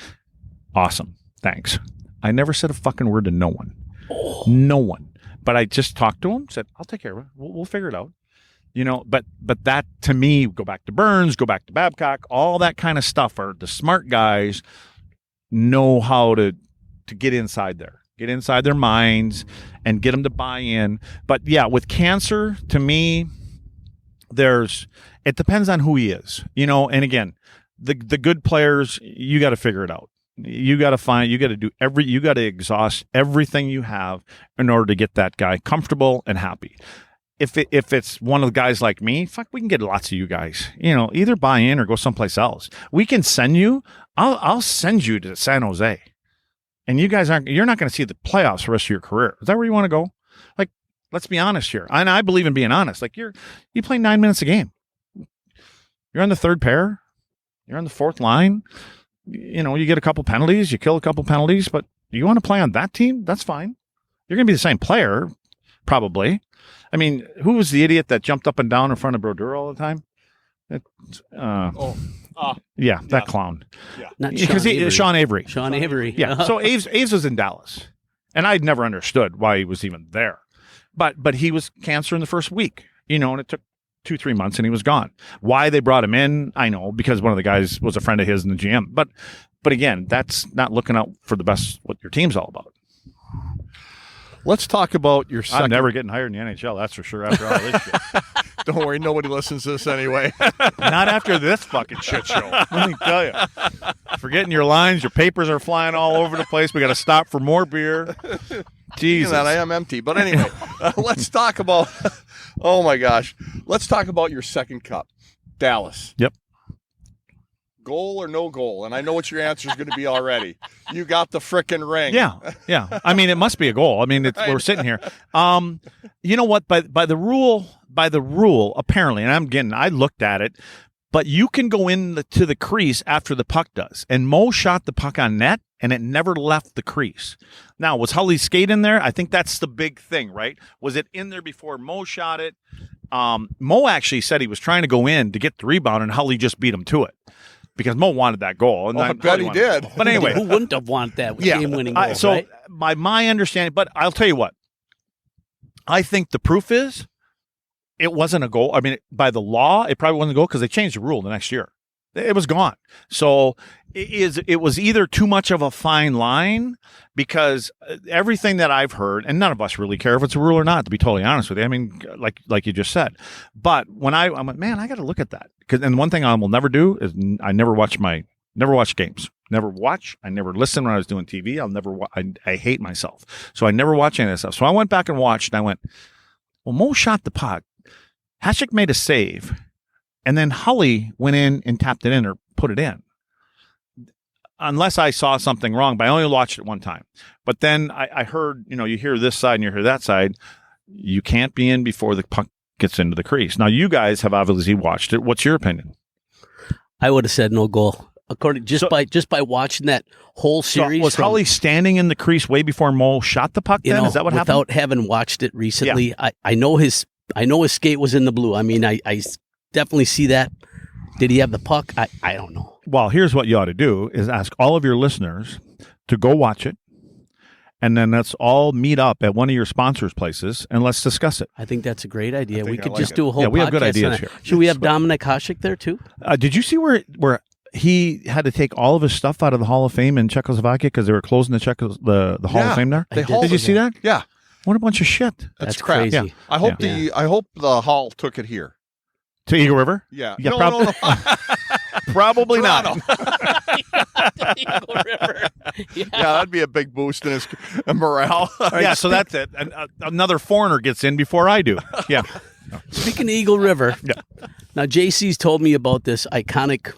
Awesome. Thanks. I never said a fucking word to no one. No one. But I just talked to him, said, I'll take care of it. We'll figure it out. But that to me, go back to Burns, go back to Babcock, all that kind of stuff are the smart guys know how to get inside there, get inside their minds and get them to buy in. But yeah, with cancer, to me, it depends on who he is, and again, the good players, you got to figure it out. You got to exhaust everything you have in order to get that guy comfortable and happy. if it's one of the guys like me, fuck, we can get lots of you guys. Either buy in or go someplace else. We can send you. I'll send you to San Jose, and you guys you're not going to see the playoffs for the rest of your career. Is that where you want to go? Like, let's be honest here. And I believe in being honest. Like, you play 9 minutes a game. You're on the third pair. You're on the fourth line. You get a couple penalties. You kill a couple penalties, but you want to play on that team? That's fine. You're going to be the same player, probably. I mean, who was the idiot that jumped up and down in front of Brodeur all the time? That clown. Yeah. Not Sean Avery. Sean Avery. Yeah. So Aves was in Dallas, and I'd never understood why he was even there. But he was cancer in the first week, and it took 2-3 months, and he was gone. Why they brought him in, I know, because one of the guys was a friend of his in the GM. But again, that's not looking out for the best what your team's all about. Let's talk about your second. I'm never getting hired in the NHL, that's for sure, after all this shit. Don't worry, nobody listens to this anyway. Not after this fucking shit show. Let me tell you. Forgetting your lines, your papers are flying all over the place. We got to stop for more beer. Jesus. That I am empty. But anyway, let's talk about, oh my gosh. Let's talk about your second cup. Dallas. Yep. Goal or no goal? And I know what your answer is going to be already. You got the frickin' ring. Yeah. I mean, it must be a goal. I mean, we're sitting here. You know what? By the rule, apparently, and I looked at it, but you can go to the crease after the puck does. And Mo shot the puck on net, and it never left the crease. Now, was Hully's skate in there? I think that's the big thing, right? Was it in there before Mo shot it? Mo actually said he was trying to go in to get the rebound, and Hully just beat him to it. Because Mo wanted that goal. And I bet he did. But anyway. Who wouldn't have wanted that game-winning goal, so right? by my understanding, but I'll tell you what. I think the proof is it wasn't a goal. I mean, by the law, it probably wasn't a goal because they changed the rule the next year. It was gone. So it was either too much of a fine line because everything that I've heard, and none of us really care if it's a rule or not, to be totally honest with you. I mean, like you just said. But when I went, man, I got to look at that. And one thing I will never do is I never watch games. Never watch. I never listen when I was doing TV. I'll never I hate myself. So I never watch any of that stuff. So I went back and watched, and I went, well, Mo shot the puck. Hasek made a save. And then Hully went in and tapped it in or put it in. Unless I saw something wrong, but I only watched it one time. But then I heard, you hear this side and you hear that side. You can't be in before the puck gets into the crease. Now, you guys have obviously watched it. What's your opinion? I would have said no goal. According just by watching that whole series. So was Hully standing in the crease way before Mo shot the puck then? Is that what happened? Without having watched it recently, yeah. I know his skate was in the blue. I mean, I definitely see that. Did he have the puck? I don't know. Well, here's what you ought to do is ask all of your listeners to go watch it, and then let's all meet up at one of your sponsors' places, and let's discuss it. I think that's a great idea. We could just do a whole podcast. Yeah, we have good ideas here. Should we have Dominic Hasek there, too? Did you see where he had to take all of his stuff out of the Hall of Fame in Czechoslovakia because they were closing the Hall of Fame there? Did you see that? Yeah. What a bunch of shit. That's crap. Crazy. Yeah. I hope the Hall took it here. To Eagle River? Yeah. No. Probably not. Eagle River. Yeah, that'd be a big boost in his morale. Yeah, so that's it. Another foreigner gets in before I do. Yeah. Speaking of Eagle River, now JC's told me about this iconic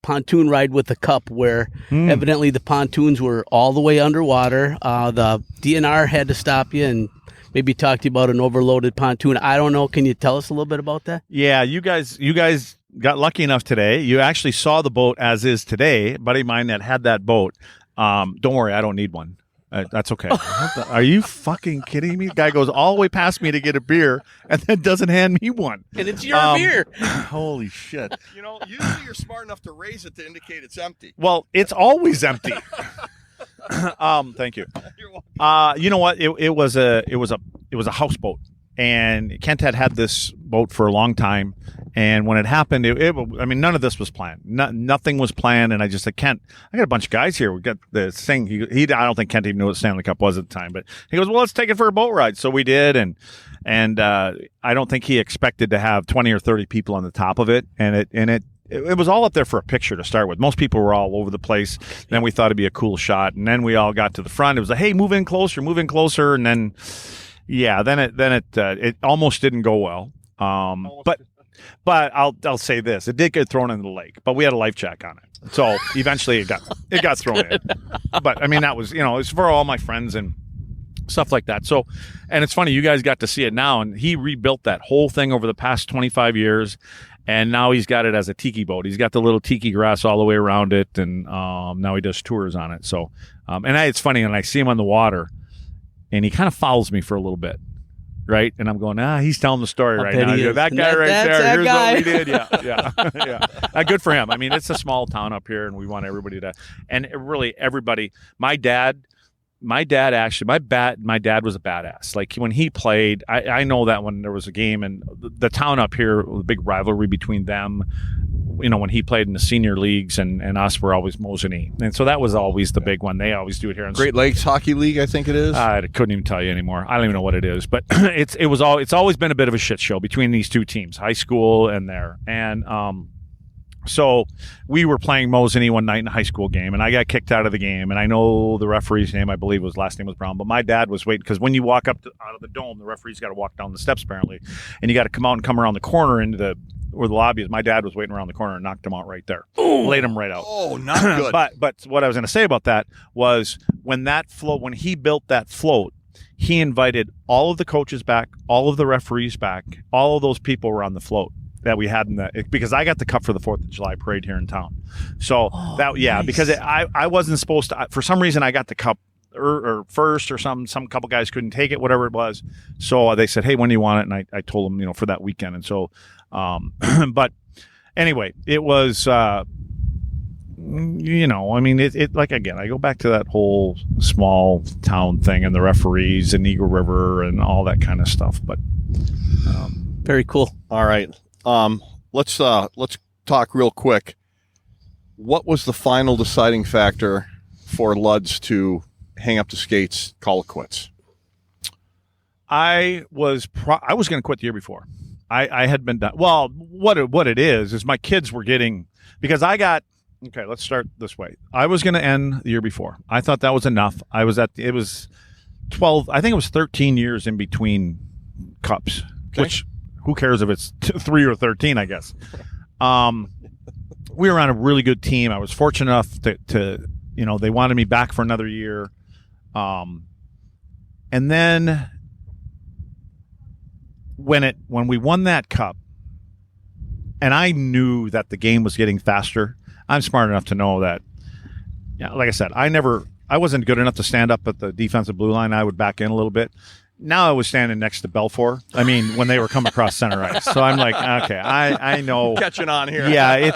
pontoon ride with the cup where evidently the pontoons were all the way underwater. The DNR had to stop you and maybe talk to you about an overloaded pontoon. I don't know. Can you tell us a little bit about that? Yeah, you guys got lucky enough today. You actually saw the boat as is today. A buddy of mine that had that boat. Don't worry, I don't need one. That's okay. Are you fucking kidding me? Guy goes all the way past me to get a beer and then doesn't hand me one. And it's your beer. Holy shit. Usually you're smart enough to raise it to indicate it's empty. Well, it's always empty. Thank you. You know what? It was a houseboat, and Kent had this boat for a long time. And when it happened, I mean, none of this was planned. Nothing was planned. And I just said, Kent, I got a bunch of guys here. We got this thing. He I don't think Kent even knew what Stanley Cup was at the time, but he goes, well, let's take it for a boat ride. So we did. And I don't think he expected to have 20 or 30 people on the top of it. And it was all up there for a picture to start with. Most people were all over the place. Then we thought it'd be a cool shot. And then we all got to the front. It was like, hey, move in closer. And then Yeah, then it almost didn't go well. But I'll say this: it did get thrown into the lake, but we had a life jack on it, so eventually it got thrown in. But I mean, that was it's for all my friends and stuff like that. So, and it's funny, you guys got to see it now, and he rebuilt that whole thing over the past 25 years, and now he's got it as a tiki boat. He's got the little tiki grass all the way around it, and now he does tours on it. So, it's funny when I see him on the water, and he kind of follows me for a little bit, right? And I'm going, he's telling the story right now. That guy right there, here's what we did. Yeah. Good for him. I mean, it's a small town up here, and we want everybody to, and really everybody. My dad actually, my dad was a badass. Like when he played, I know that when there was a game and the town up here, the big rivalry between them, when he played in the senior leagues and us were always Mosinee. And so that was always the big one. They always do it here. Great Lakes Hockey League, I think it is. I couldn't even tell you anymore. I don't even know what it is, but it's always been a bit of a shit show between these two teams, high school and there. And, so we were playing Mosinee one night in a high school game, and I got kicked out of the game. And I know the referee's name, I believe last name was Brown, but my dad was waiting because when you walk out of the dome, the referee's got to walk down the steps apparently, and you got to come out and come around the corner into where the lobby is. My dad was waiting around the corner and knocked him out right there, laid him right out. Oh, not good. But what I was going to say about that was when he built that float, he invited all of the coaches back, all of the referees back, all of those people were on the float that we had because I got the cup for the 4th of July parade here in town. So nice. Because I wasn't supposed to, for some reason I got the cup or first or some couple guys couldn't take it, whatever it was. So they said, hey, when do you want it? And I told them, for that weekend. And so, but anyway, it was, I mean, it like, again, I go back to that whole small town thing and the referees and Eagle River and all that kind of stuff. But, very cool. All right. Let's talk real quick. What was the final deciding factor for Luds to hang up the skates, call it quits? I was going to quit the year before. I had been done. Well, what it is my kids were getting, because okay, let's start this way. I was going to end the year before. I thought that was enough. It was 12, I think it was 13 years in between cups, okay. Which who cares if it's 3 or 13, I guess. We were on a really good team. I was fortunate enough to they wanted me back for another year. And then when we won that cup, and I knew that the game was getting faster, I'm smart enough to know that, like I said, I wasn't good enough to stand up at the defensive blue line. I would back in a little bit. Now I was standing next to Belfour. I mean, when they were coming across center ice. So I'm like, okay, I know. Catching on here. Yeah,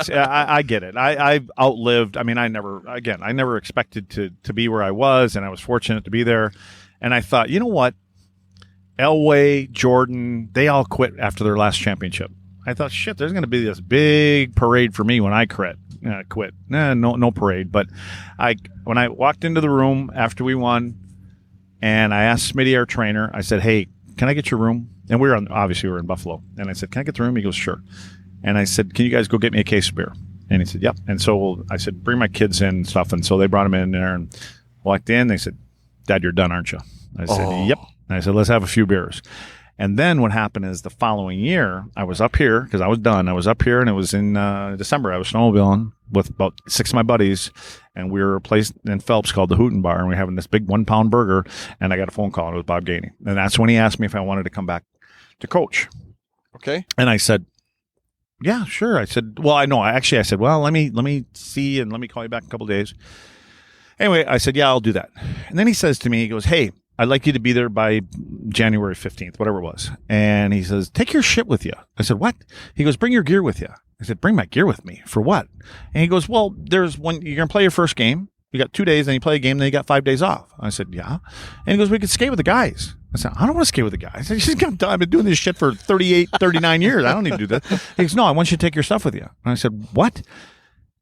I get it. I've outlived. I mean, I never expected to be where I was, and I was fortunate to be there. And I thought, you know what? Elway, Jordan, they all quit after their last championship. I thought, shit, there's going to be this big parade for me when I quit. No parade. But when I walked into the room after we won, and I asked Smitty, our trainer, I said, hey, can I get your room? And we were in Buffalo. And I said, can I get the room? He goes, sure. And I said, can you guys go get me a case of beer? And he said, yep. And so I said, bring my kids in and stuff. And so they brought him in there and walked in. They said, Dad, you're done, aren't you? I said, yep. And I said, let's have a few beers. And then what happened is the following year, I was up here because I was done. I was up here, and it was in December. I was snowmobiling with about 6 of my buddies, and we were a place in Phelps called the Hooten Bar, and we were having this big 1-pound burger, and I got a phone call, and it was Bob Gainey. And that's when he asked me if I wanted to come back to coach. Okay. And I said, yeah, sure. I said, well, I know. I said, well, let me see, and let me call you back in a couple of days. Anyway, I said, yeah, I'll do that. And then he says to me, he goes, hey, I'd like you to be there by January 15th, whatever it was. And he says, take your shit with you. I said, what? He goes, bring your gear with you. I said, bring my gear with me for what? And he goes, well, there's when you're going to play your first game. You got 2 days, then you play a game, then you got 5 days off. I said, yeah. And he goes, we could skate with the guys. I said, I don't want to skate with the guys. I said, I've been doing this shit for 39 years. I don't need to do that. He goes, no, I want you to take your stuff with you. And I said, what?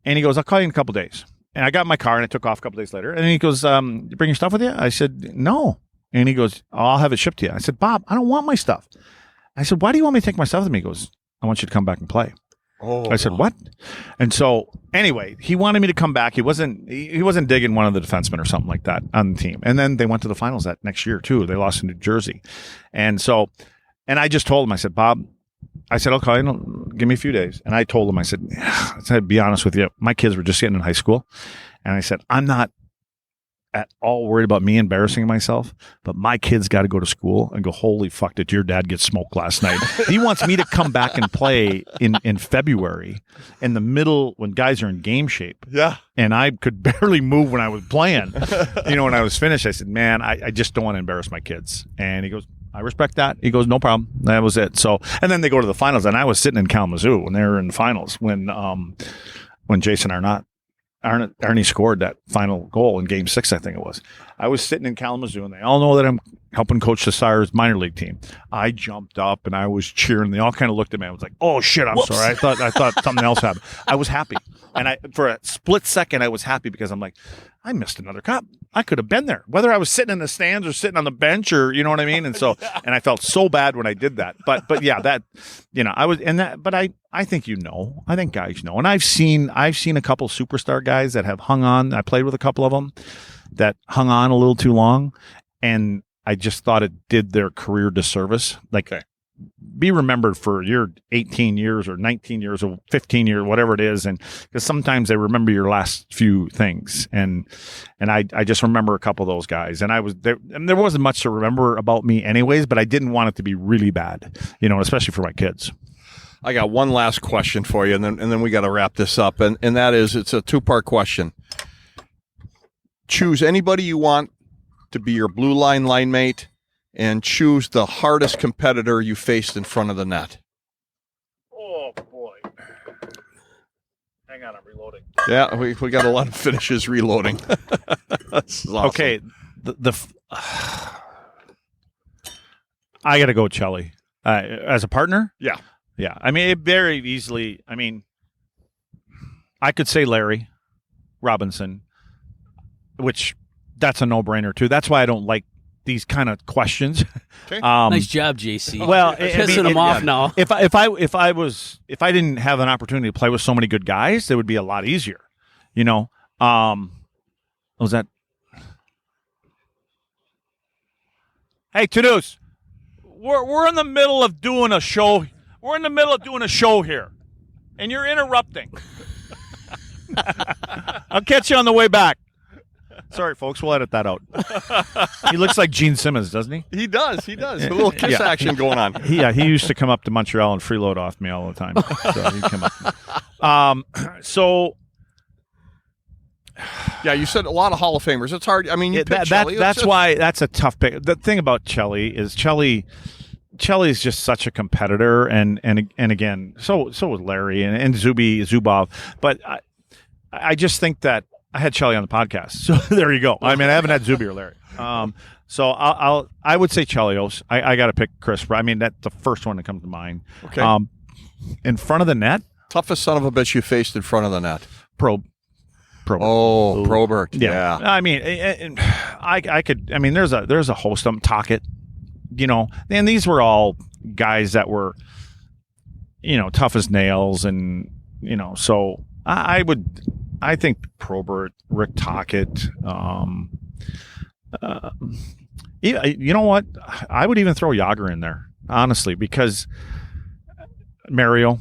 And he goes, I'll call you in a couple days. And I got in my car, and I took off a couple days later. And he goes, you bring your stuff with you? I said, no. And he goes, I'll have it shipped to you. I said, Bob, I don't want my stuff. I said, why do you want me to take my stuff with me? He goes, I want you to come back and play. Oh, I said, what? And so anyway, he wanted me to come back. He wasn't digging one of the defensemen or something like that on the team. And then they went to the finals that next year too. They lost in New Jersey. And I just told him, I said, Bob, okay, give me a few days. And I told him, I said, be honest with you, my kids were just getting in high school. And I said, I'm not at all worried about me embarrassing myself, but my kids got to go to school and go, holy fuck, did your dad get smoked last night? He wants me to come back and play in February in the middle when guys are in game shape. Yeah. And I could barely move when I was playing. When I was finished, I said, man, I just don't want to embarrass my kids. And he goes, I respect that. He goes, no problem. That was it. So, and then they go to the finals, and I was sitting in Kalamazoo when they were in the finals when Jason Arnott scored that final goal in Game 6, I think it was. I was sitting in Kalamazoo, and they all know that I'm helping coach the Sires minor league team. I jumped up and I was cheering. They all kind of looked at me. I was like, "Oh shit, I'm sorry. I thought something else happened." I was happy, and for a split second, I was happy because I'm like, I missed another cup. I could have been there, whether I was sitting in the stands or sitting on the bench, or you know what I mean. And so, and I felt so bad when I did that. But yeah, that I was in that. But I think I think guys know, and I've seen a couple superstar guys that have hung on. I played with a couple of them that hung on a little too long, and I just thought it did their career disservice. Like, be remembered for your 18 years or 19 years or 15 years, whatever it is. And because sometimes they remember your last few things. And I just remember a couple of those guys, and I was there, and there wasn't much to remember about me anyways, but I didn't want it to be really bad, especially for my kids. I got one last question for you, and then we got to wrap this up. And that is, it's a 2-part question. Choose anybody you want to be your blue line mate, and choose the hardest competitor you faced in front of the net. Oh boy! Hang on, I'm reloading. Yeah, we got a lot of finishes reloading. This is awesome. Okay, I got to go with Chelly as a partner. Yeah. I mean, it very easily. I mean, I could say Larry Robinson, which that's a no-brainer too. That's why I don't like these kind of questions. Okay. Nice job, JC. Well, pissing him off now. If I didn't have an opportunity to play with so many good guys, it would be a lot easier. Was that? Hey, Tudus, we're in the middle of doing a show. We're in the middle of doing a show here, and you're interrupting. I'll catch you on the way back. Sorry, folks. We'll edit that out. He looks like Gene Simmons, doesn't he? He does. A little kiss action going on. He used to come up to Montreal and freeload off me all the time. So he'd come up. Yeah, you said a lot of Hall of Famers. It's hard. I mean, you picked Chelly. That's why that's a tough pick. The thing about Chelly is Chelly is just such a competitor, and again, so was Larry and Zubov. But I just think that I had Chelly on the podcast, so there you go. I mean, I haven't had Zuby or Larry. So I would say Chelios. I got to pick Chris. I mean, that's the first one that comes to mind. Okay. In front of the net, toughest son of a bitch you faced in front of the net. Probert. Oh, Probert. Yeah. I mean, I could. I mean, there's a host of them. Tocchet. And these were all guys that were, tough as nails, and So I think Probert, Rick Tocchet. You know what? I would even throw Yager in there, honestly, because Mario.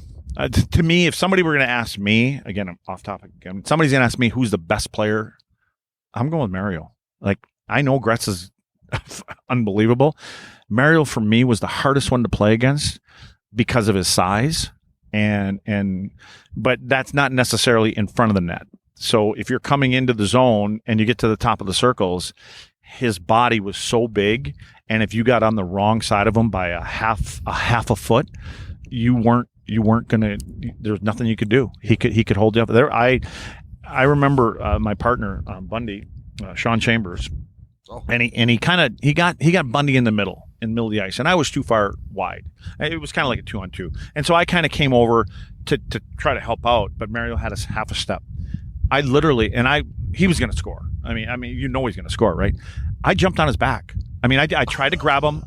To me, if somebody were going to ask me, again, I'm off topic again, somebody's going to ask me who's the best player, I'm going with Mario. Like, I know Gretz is unbelievable. Mario, for me, was the hardest one to play against because of his size, but that's not necessarily in front of the net. So if you're coming into the zone and you get to the top of the circles, his body was so big, and if you got on the wrong side of him by a half a foot, you weren't gonna. There's nothing you could do. He could hold you up there. I remember my partner Bundy, Sean Chambers, and he got Bundy in the middle of the ice, and I was too far wide. It was kind of like a 2-on-2, and so I kind of came over to try to help out, but Mario had us half a step. I literally, he was going to score. I mean, he's going to score, right? I jumped on his back. I mean, I tried to grab him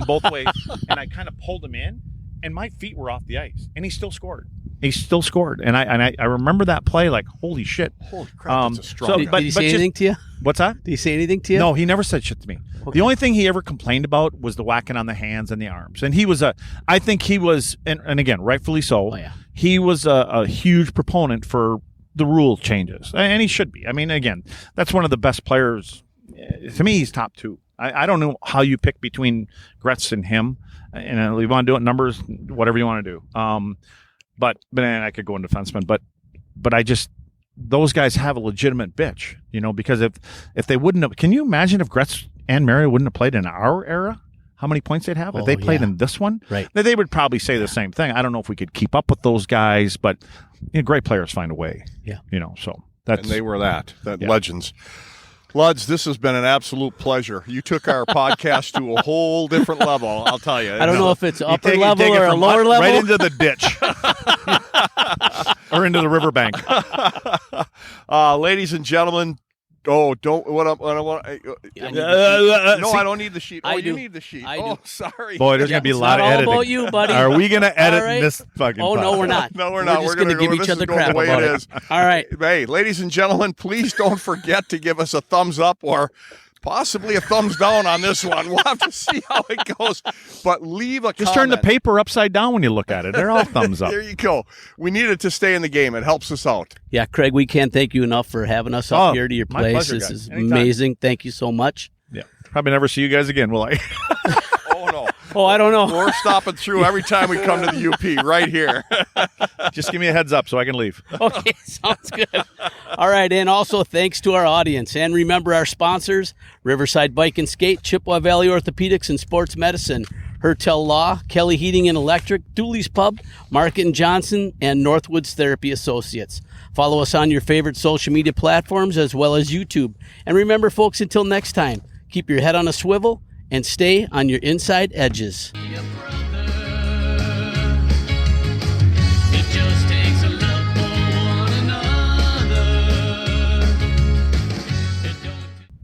both ways, and I kind of pulled him in, and my feet were off the ice, and he still scored. He still scored, and I remember that play like, holy shit. Holy crap, that's a strong guy. Did he say anything to you? What's that? Did he say anything to you? No, he never said shit to me. Okay. The only thing he ever complained about was the whacking on the hands and the arms. And he was I think he was, and again, rightfully so, he was a huge proponent for the rule changes. And he should be. I mean, again, that's one of the best players. To me, he's top 2. I don't know how you pick between Gretz and him. And you want to do it numbers, whatever you want to do. But then I could go in defenseman. But I just, those guys have a legitimate bitch, because if they wouldn't have, can you imagine if Gretz and Mary wouldn't have played in our era? How many points they'd have if they played in this one? Right. They would probably say the same thing. I don't know if we could keep up with those guys, but great players find a way. Yeah. So that's. And they were legends. Luds, this has been an absolute pleasure. You took our podcast to a whole different level, I'll tell you. I don't know if it's upper level or a lower level. Right into the ditch. Or into the riverbank. Ladies and gentlemen, don't. What I want. No, I don't need the sheet. I you do. need the sheet. I do. Sorry. Boy, there's going to be a lot of all editing. about you, buddy. Are we going to edit this fucking Oh, no, podcast? we're not. No, we're not. We're just going to give each other crap about it. All right. Hey, ladies and gentlemen, please don't forget to give us a thumbs up or possibly a thumbs down on this one. We'll have to see how it goes. But leave a comment. Just turn the paper upside down when you look at it. They're all thumbs up. There you go. We need it to stay in the game. It helps us out. Yeah, Craig, we can't thank you enough for having us up here to your my place. pleasure, This guys. is Anytime. amazing. Thank you so much. Yeah. Probably never see you guys again, will I? Oh, no. Oh, I don't know. We're stopping through every time we come to the UP right here. Just give me a heads up so I can leave. Okay, sounds good. All right, and also thanks to our audience. And remember our sponsors, Riverside Bike and Skate, Chippewa Valley Orthopedics and Sports Medicine, Hertel Law, Kelly Heating and Electric, Dooley's Pub, Market & Johnson, and Northwoods Therapy Associates. Follow us on your favorite social media platforms as well as YouTube. And remember, folks, until next time, keep your head on a swivel and stay on your inside edges. Yep.